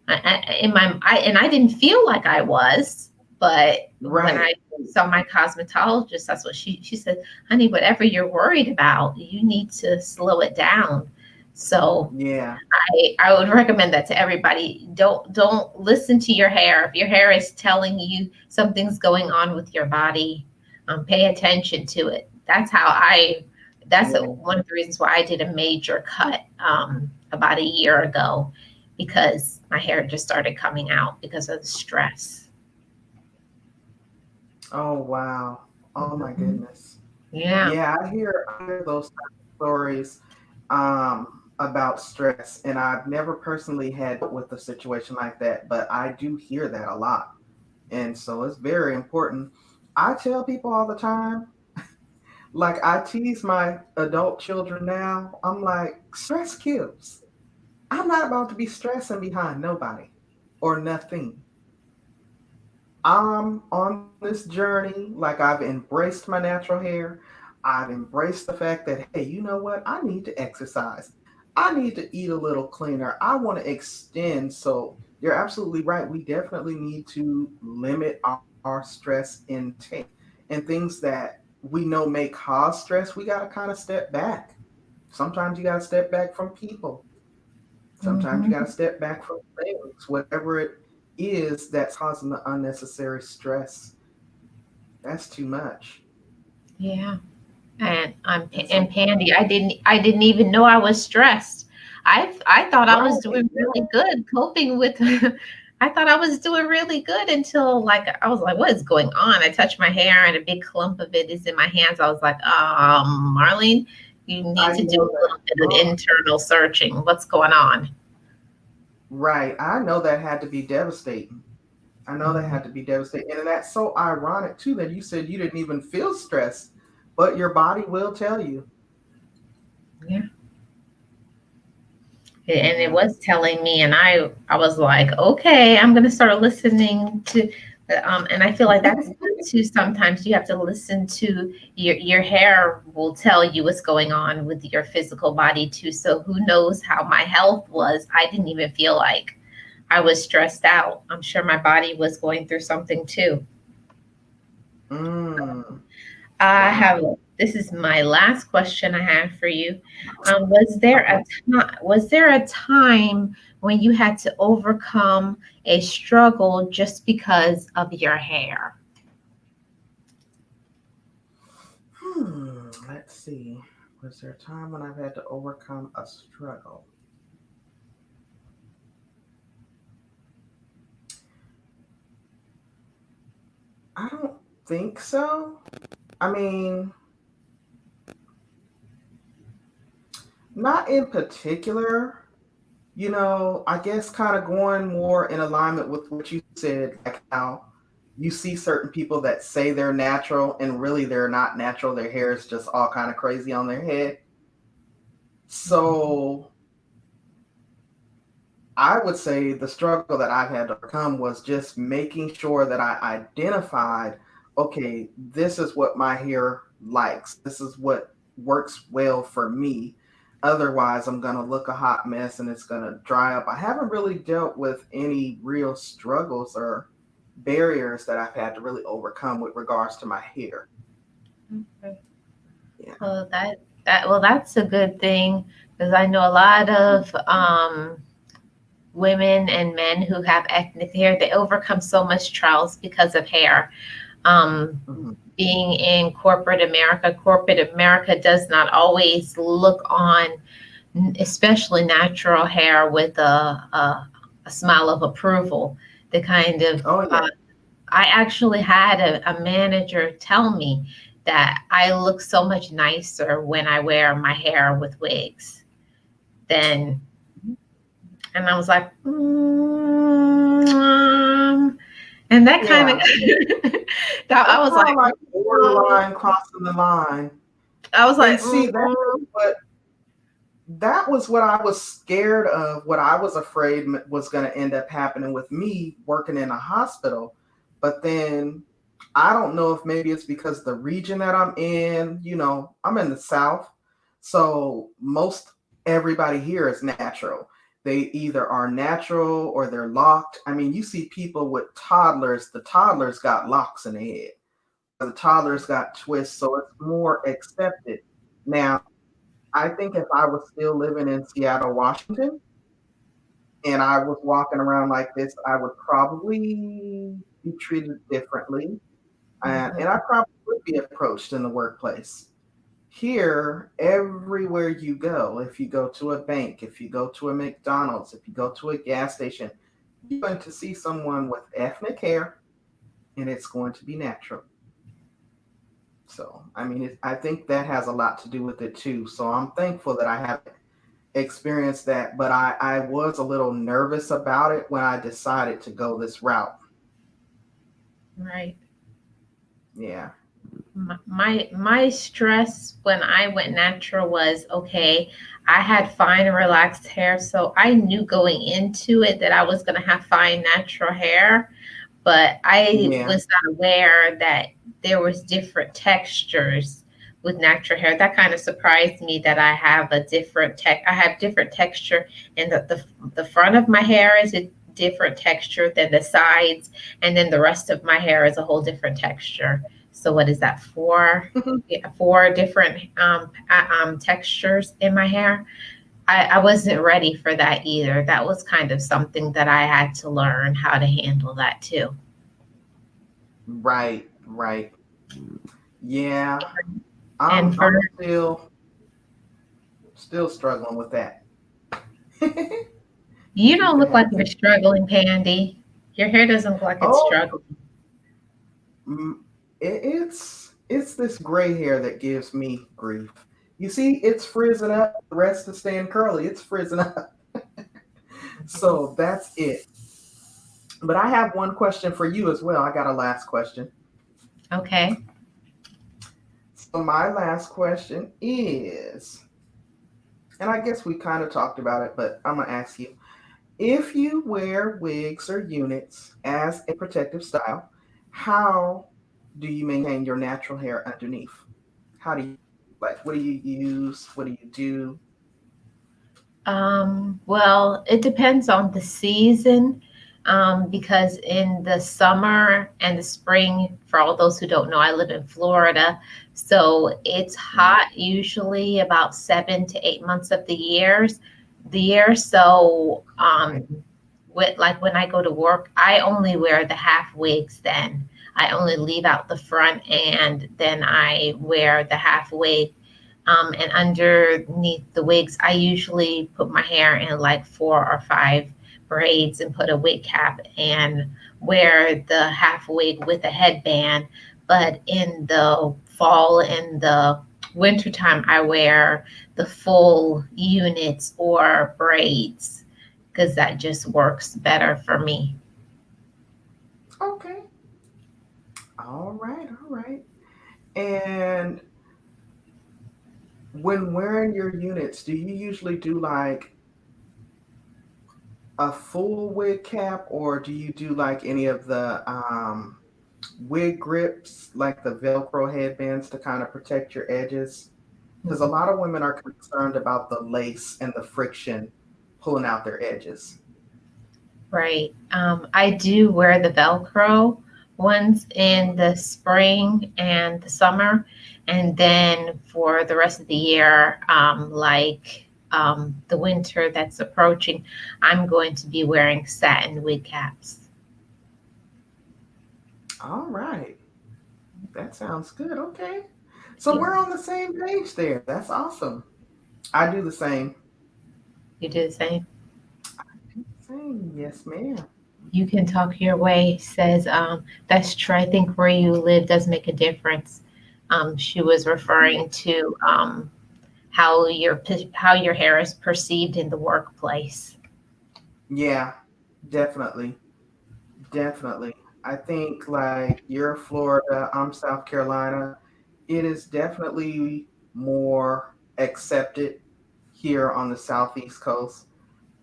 and I didn't feel like I was, but when right. I saw my cosmetologist, that's what she said, honey, whatever you're worried about, you need to slow it down. So Yeah. I would recommend that to everybody. Don't listen to your hair. If your hair is telling you something's going on with your body, pay attention to it. That's Yeah. one of the reasons why I did a major cut about a year ago, because my hair just started coming out because of the stress. Oh wow. Oh my Mhm. goodness. Yeah. Yeah, I hear those type of stories about stress, and I've never personally had with a situation like that, but I do hear that a lot. And so it's very important. I tell people all the time, like I tease my adult children now. I'm like, stress kills. I'm not about to be stressing behind nobody or nothing. I'm on this journey. Like I've embraced my natural hair. I've embraced the fact that, hey, you know what? I need to exercise. I need to eat a little cleaner. I want to extend. So you're absolutely right. We definitely need to limit our stress intake and things that we know may cause stress. We got to kind of step back. Sometimes you got to step back from people. Sometimes you got to Hmm. step back from things, whatever it is that's causing the unnecessary stress. That's too much. Yeah. And And so, Pandy, I didn't even know I was stressed. I thought I was right, doing really good coping with I thought I was doing really good until like I was like, what is going on? I touched my hair and a big clump of it is in my hands. I was like, Marlene, you need I to do know a little that. bit of internal searching. What's going on? Right. I know that had to be devastating. I know that Mhm. had to be devastating. And that's so ironic, too, that you said you didn't even feel stress, but your body will tell you. Yeah. And it Yeah. was telling me, and I was like, okay, I'm gonna start listening to and I feel like that's good too. Sometimes you have to listen to your hair will tell you what's going on with your physical body too. So who knows how my health was? I didn't even feel like I was stressed out. I'm sure my body was going through something too. Mm. I Wow. have this is my last question I have for you. Was there a time when you had to overcome a struggle just because of your hair? Let's see. Was there a time when I've had to overcome a struggle? I don't think so. I mean, not in particular. I guess kind of going more in alignment with what you said, like how you see certain people that say they're natural and really they're not natural. Their hair is just all kind of crazy on their head. So I would say the struggle that I've had to overcome was just making sure that I identified, okay, this is what my hair likes. This is what works well for me. Otherwise, I'm going to look a hot mess and it's going to dry up. I haven't really dealt with any real struggles or barriers that I've had to really overcome with regards to my hair. Okay. Yeah. Well, that's a good thing because I know a lot of women and men who have ethnic hair. They overcome so much trials because of hair. Um, Hmm. Being in corporate America does not always look on, especially natural hair, with a smile of approval. The kind of Oh, yeah. I actually had a manager tell me that I look so much nicer when I wear my hair with wigs than, and I was like, and that kind of, Yeah. that I That's was kind of like, like borderline crossing the line. I was And like, see, that was what I was scared of, what I was afraid was going to end up happening with me working in a hospital. But then I don't know if maybe it's because the region that I'm in, I'm in the South. So most everybody here is natural. They either are natural or they're locked. I mean, you see people with toddlers, the toddlers got locks in their head, or the toddlers got twists. So it's more accepted. Now, I think if I was still living in Seattle, Washington, and I was walking around like this, I would probably be treated differently. And I Mhm. probably would be approached in the workplace. Here, everywhere you go, if you go to a bank, if you go to a McDonald's, if you go to a gas station, you're going to see someone with ethnic hair, and it's going to be natural. So, I mean, I think that has a lot to do with it too. So, I'm thankful that I haven't experienced that, but I was a little nervous about it when I decided to go this route. Right. Yeah. My stress when I went natural was okay. I had fine relaxed hair, so I knew going into it that I was going to have fine natural hair, but I Yeah. was not aware that there was different textures with natural hair. That kind of surprised me that I have a different I have different texture, and the front of my hair is a different texture than the sides, and then the rest of my hair is a whole different texture. So what is that? Four, yeah, four different textures in my hair. I wasn't ready for that either. That was kind of something that I had to learn how to handle that too. Right, right. Yeah. And for I'm still struggling with that. you Used don't to look like have you're to. struggling, Pandy. Your hair doesn't look like it's Oh, struggling. mm, it's this gray hair that gives me grief. You see, it's frizzing up. The rest is staying curly. It's frizzing up. Mhm. So that's it. But I have one question for you as well. I got a last question. Okay. So my last question is, and I guess we kind of talked about it, but I'm gonna ask you: if you wear wigs or units as a protective style, how do you maintain your natural hair underneath? How do you, like, what do you use? What do you do? Well, it depends on the season, because in the summer and the spring, for all those who don't know, I live in Florida, so it's Mm, hot usually about 7 to 8 months of the year. So, right. with like when I go to work, I only wear the half wigs then. I only leave out the front and then I wear the half wig. And underneath the wigs, I usually put my hair in like 4 or 5 braids and put a wig cap and wear the half wig with a headband. But in the fall and the wintertime, I wear the full units or braids because that just works better for me. Okay. All right. All right. And when wearing your units, do you usually do like a full wig cap, or do you do like any of the wig grips, like the Velcro headbands to kind of protect your edges? Because a Mhm. lot of women are concerned about the lace and the friction pulling out their edges. Right. I do wear the Velcro ones in Mhm. the spring and the summer. And then for the rest of the year, the winter that's approaching, I'm going to be wearing satin wig caps. All right. That sounds good. Okay. So Yeah, we're on the same page there. That's awesome. I do the same. you do the same. Same. Yes, ma'am. You can talk your way, says, that's true. I think where you live does make a difference. She was Yeah. referring to how your hair is perceived in the workplace. Yeah, definitely. Definitely. I think like you're Florida, I'm South Carolina. It is definitely more accepted here on the Southeast coast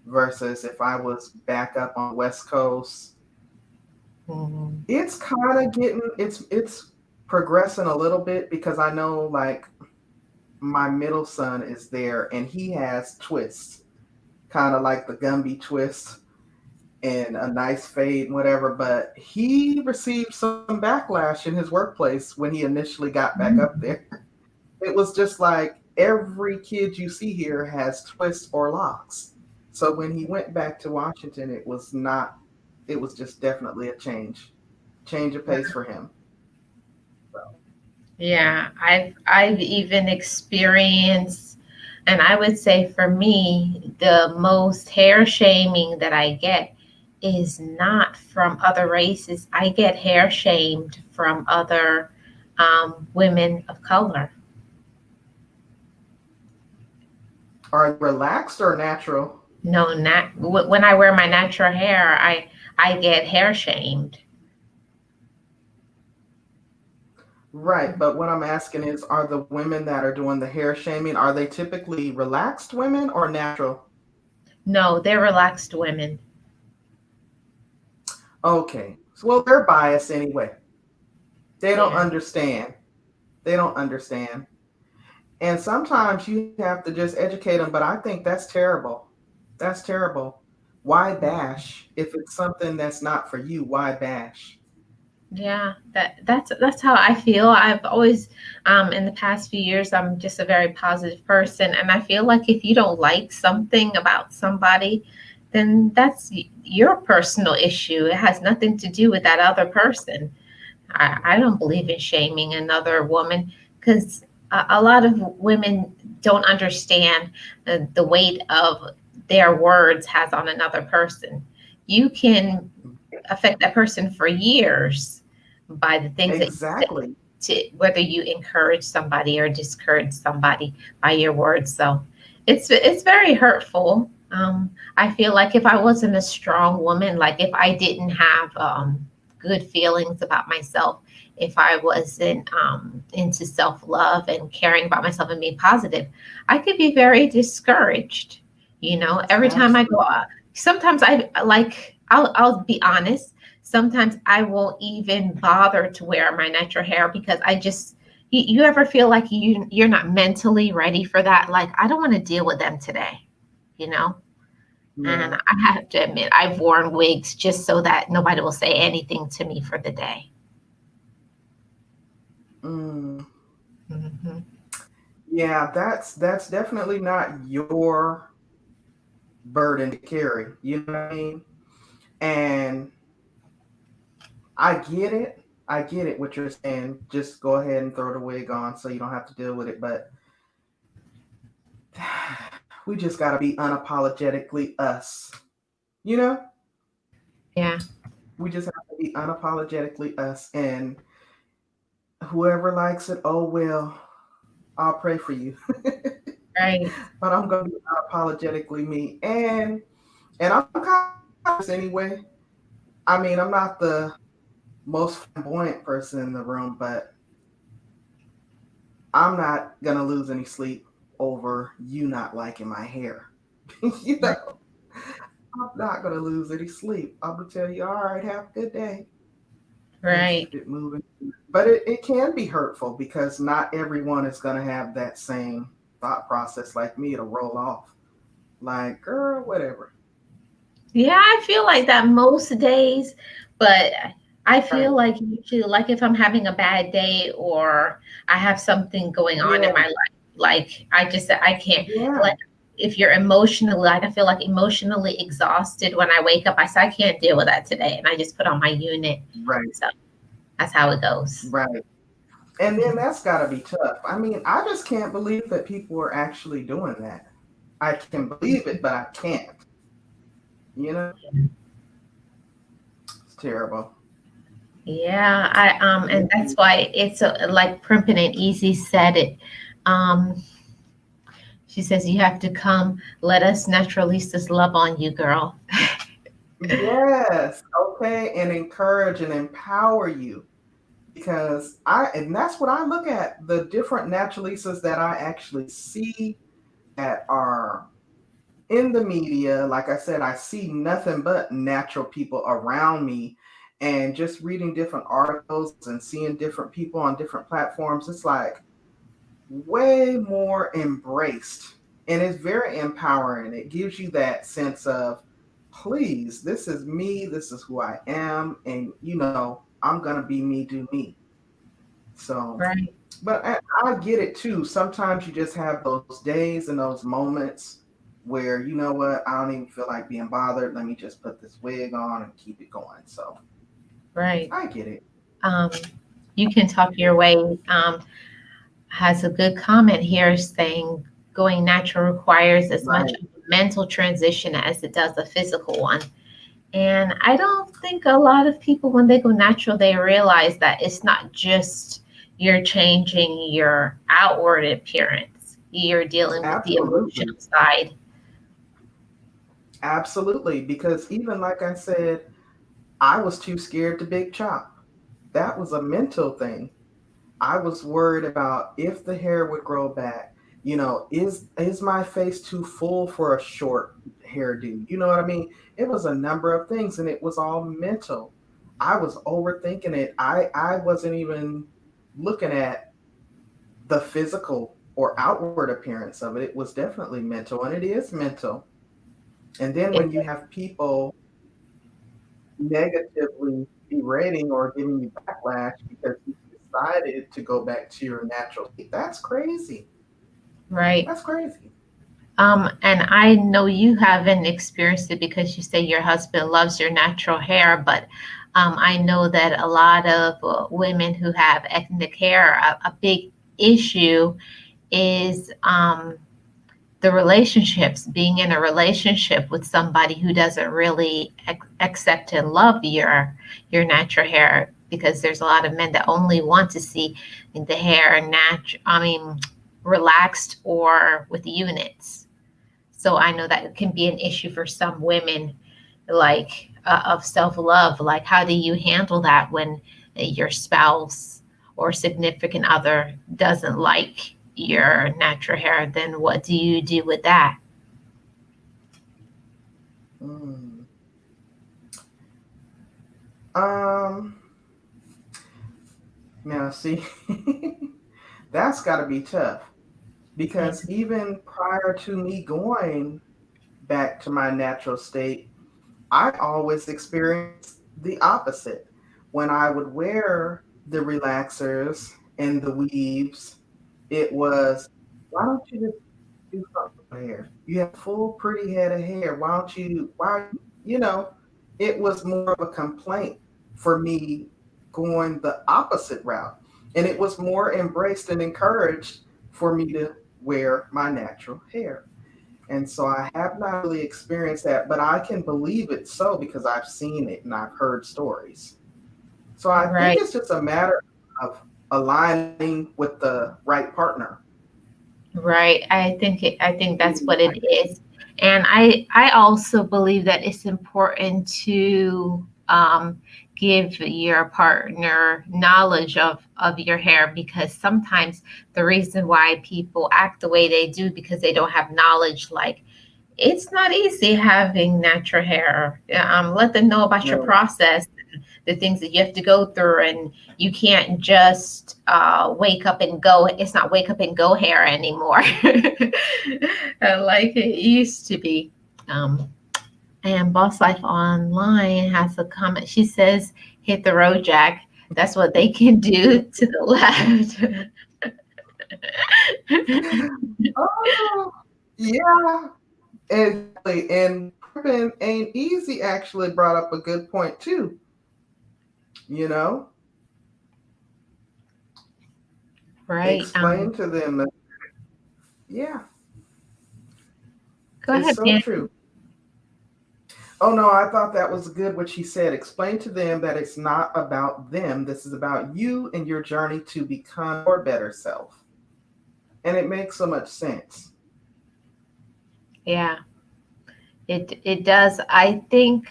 versus if I was back up on the West Coast. Mhm. It's kind of getting it's progressing a little bit because I know like my middle son is there and he has twists, kind of like the Gumby twist and a nice fade and whatever, but he received some backlash in his workplace when he initially got back up there. It was just like every kid you see here has twists or locks. So when he went back to Washington, it was not, it was just definitely a change of pace for him. Yeah, I've even experienced, and I would say for me, the most hair shaming that I get is not from other races. I get hair shamed from other women of color. Are they relaxed or natural? No, not when I wear my natural hair, I get hair shamed. Right, but what I'm asking is, are the women that are doing the hair shaming, are they typically relaxed women or natural? No, they're relaxed women. Okay. Well, they're biased anyway. They don't Yeah. understand. They don't understand. And sometimes you have to just educate them, but I think that's terrible. That's terrible. Why bash if it's something that's not for you? Why bash? Yeah, that's how I feel. I've always, in the past few years, I'm just a very positive person, and I feel like if you don't like something about somebody, then that's your personal issue. It has nothing to do with that other person. I don't believe in shaming another woman because a lot of women don't understand the weight of their words has on another person. You can affect that person for years by the things that you say, Exactly. to whether you encourage somebody or discourage somebody by your words. So it's very hurtful. I feel like if I wasn't a strong woman, like if I didn't have good feelings about myself, if I wasn't into self love and caring about myself and being positive, I could be very discouraged. You know, every time I go Absolutely. out, sometimes I like, I'll be honest, sometimes I won't even bother to wear my natural hair because I just, you ever feel like you're not mentally ready for that? Like I don't want to deal with them today, you know? And Yeah. I have to admit, I've worn wigs just so that nobody will say anything to me for the day. Mm. Hmm. Yeah, that's definitely not your burden to carry. You know what I mean? And I get it. I get it what you're saying. Just go ahead and throw the wig on so you don't have to deal with it. But we just got to be unapologetically us. You know, Yeah, we just have to be unapologetically us. And whoever likes it, oh well, I'll pray for you. right, But I'm going to be unapologetically me. And I'm kind of this anyway. I mean, I'm not the most flamboyant person in the room, but I'm not going to lose any sleep over you not liking my hair. You right, know, I'm not going to lose any sleep. I'm going to tell you, all right, have a good day and right, keep it moving. But it can be hurtful because not everyone is going to have that same thought process like me to roll off. Like, girl, whatever. yeah. I feel like that most days, but I feel Right. like usually, like if I'm having a bad day or I have something going on in Yeah. my life, like I can't, Yeah. like if you're emotionally, like I feel like emotionally exhausted when I wake up, I say I can't deal with that today, and I just put on my unit. Right. So that's how it goes. Right. And then Mhm. that's got to be tough. I mean, I just can't believe that people are actually doing that. I can believe it, but I can't. You know, it's terrible. Yeah, I It and that's is. why it's like Primping and Easy said it. Um, she says you have to come. Let us naturalistas love on you, girl. Yes. Okay. And encourage and empower you because and that's what I look at the different naturalistas that I actually see that are in the media. Like I said, I see nothing but natural people around me. And just reading different articles and seeing different people on different platforms, it's like way more embraced. And it's very empowering. It gives you that sense of, please, this is me, this is who I am, and I'm gonna be me, do me. So Right. But I get it too. Sometimes you just have those days and those moments where, you know what, I don't even feel like being bothered. Let me just put this wig on and keep it going. So Right. I get it. Um, you can talk your way. Has a good comment here saying going natural requires as much Right. of a mental transition as it does a physical one. And I don't think a lot of people, when they go natural, they realize that it's not just you're changing your outward appearance, you're dealing with the Absolutely. emotional side. Absolutely. Because even like I said, I was too scared to big chop. That was a mental thing. I was worried about if the hair would grow back. Is my face too full for a short hairdo? You know what I mean? It was a number of things, and it was all mental. I was overthinking it. I wasn't even looking at the physical or outward appearance of it. It was definitely mental, and it is mental. And then It, when you have people negatively berating or giving you backlash because you decided to go back to your natural state. That's crazy. right. That's crazy. And I know you haven't experienced it because you say your husband loves your natural hair, but I know that a lot of women who have ethnic hair, a big issue is the relationships, being in a relationship with somebody who doesn't really accept and love your natural hair, because there's a lot of men that only want to see the hair relaxed or with units. So I know that it can be an issue for some women, like of self love. Like, how do you handle that when your spouse or significant other doesn't like your natural hair? Then what do you do with that? Mm. Um. Now, see, that's got to be tough Yeah. because even prior to me going back to my natural state, I always experienced the opposite. When I would wear the relaxers and the weaves, it was, why don't you just do something with your hair? You have a full, pretty head of hair. Why don't you, why, you know, it was more of a complaint for me going the opposite route. And it was more embraced and encouraged for me to wear my natural hair. And so I have not really experienced that, but I can believe it so because I've seen it and I've heard stories. So I think Right. it's just a matter of aligning with the right partner. Right. I think that's what I it is. And I also believe that it's important to give your partner knowledge of your hair, because sometimes the reason why people act the way they do because they don't have knowledge. Like, it's not easy having natural hair. Let them know about your No. process, the things that you have to go through, and you can't just wake up and go. It's not wake up and go hair anymore, like it used to be. Um, and Boss Life Online has a comment. She says, "Hit the road, Jack." That's what they can do to the left. Oh, yeah, exactly. And prepping ain't easy actually brought up a good point too. You know, Right. explain to them that, yeah, Go it's ahead, so Dan. true. Oh no, I thought that was good what she said. Explain to them that it's not about them. This is about you and your journey to become your better self. And it makes so much sense. Yeah, it does. I think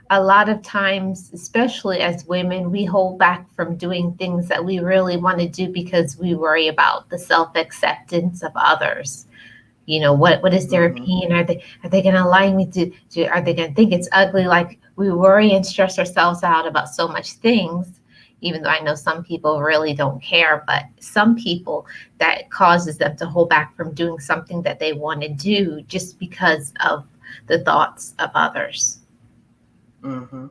a lot of times, especially as women, we hold back from doing things that we really want to do because we worry about the self acceptance of others. What is their Hmm. opinion? Are they going to like me to are they going to think it's ugly? Like, we worry and stress ourselves out about so much things, even though I know some people really don't care, but some people, that causes them to hold back from doing something that they want to do just because of the thoughts of others. Hmm.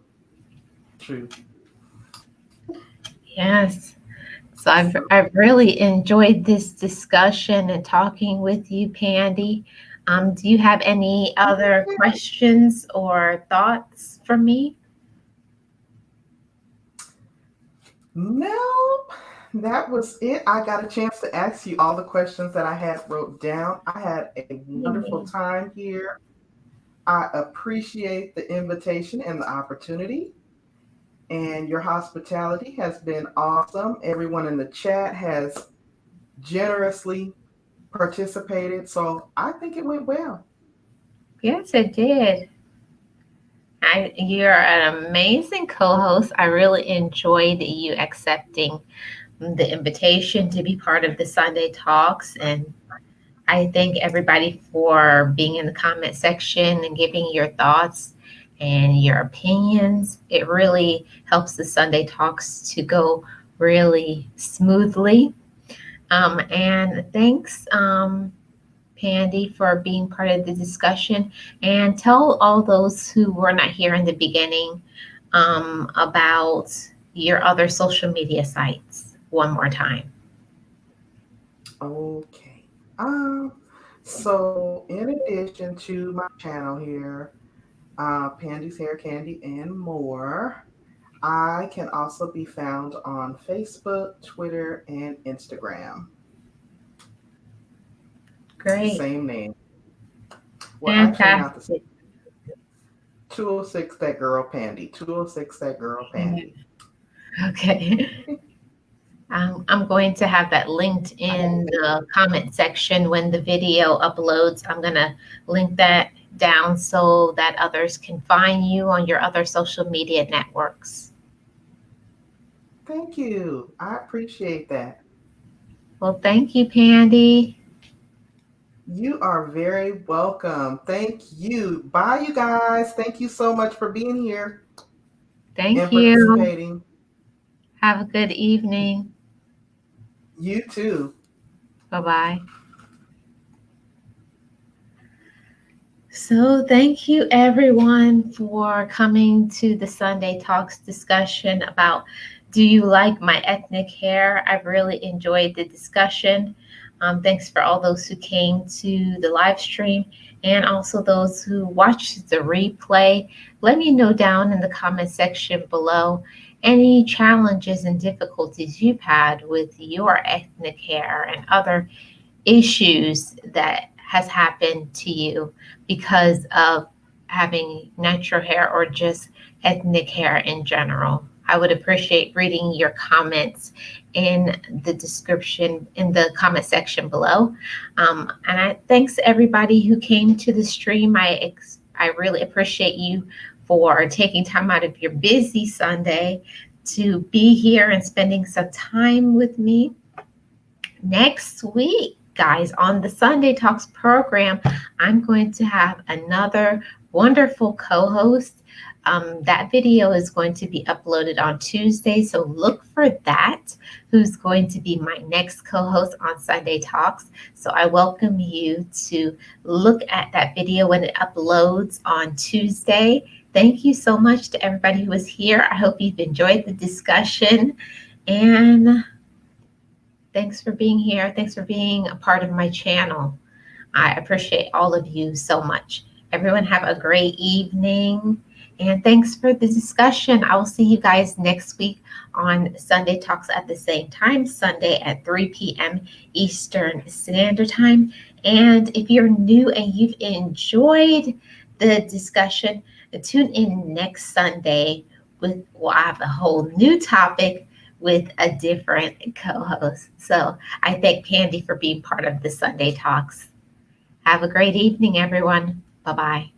True. Yes. So So, I've really enjoyed this discussion and talking with you, Pandy. Do you have any other questions or thoughts for me? no, that was it. I got a chance to ask you all the questions that I had wrote down. I had a wonderful Yay. time here. I appreciate the invitation and the opportunity. And your hospitality has been awesome. Everyone in the chat has generously participated. So I think it went well. Yes, it did. You're an amazing co-host. I really enjoyed you accepting the invitation to be part of the Sunday Talks, and I thank everybody for being in the comment section and giving your thoughts and your opinions. It really helps the Sunday Talks to go really smoothly. And thanks, Pandy, for being part of the discussion. And tell all those who were not here in the beginning about your other social media sites one more time. Okay. Um, so in addition to my channel here, Pandy's Hair Candy and More, I can also be found on Facebook, Twitter, and Instagram. Great. Same name. Well, actually, not the same. Fantastic. 206 That Girl Pandy. 206 That Girl Yeah. Pandy. Okay. I'm going to have that linked in the comment section when the video uploads. I'm going to link that down so that others can find you on your other social media networks. Thank you. I appreciate that. Well, thank you, Pandy. You are very welcome. Thank you. Bye, you guys. Thank you so much for being here Thank and you. participating. Have a good evening. You too. Bye bye. So, thank you everyone for coming to the Sunday Talks discussion about do you like my ethnic hair? I've really enjoyed the discussion. Thanks for all those who came to the live stream and also those who watched the replay. Let me know down in the comment section below any challenges and difficulties you've had with your ethnic hair and other issues that has happened to you because of having natural hair or just ethnic hair in general. I would appreciate reading your comments in the description in the comment section below. Thanks everybody who came to the stream. I really appreciate you for taking time out of your busy Sunday to be here and spending some time with me. Next week, guys, on the Sunday Talks program, I'm going to have another wonderful co host. That video is going to be uploaded on Tuesday, so look for that. Who's going to be my next co host on Sunday Talks? So I welcome you to look at that video when it uploads on Tuesday. Thank you so much to everybody who was here. I hope you've enjoyed the discussion. And thanks for being here. Thanks for being a part of my channel. I appreciate all of you so much. Everyone have a great evening. And thanks for the discussion. I will see you guys next week on Sunday Talks at the same time, Sunday at 3 p.m. Eastern Standard Time. And if you're new and you've enjoyed the discussion, tune in next Sunday we'll have a whole new topic with a different co-host. So I thank Pandy for being part of the Sunday Talks. Have a great evening, everyone. Bye bye.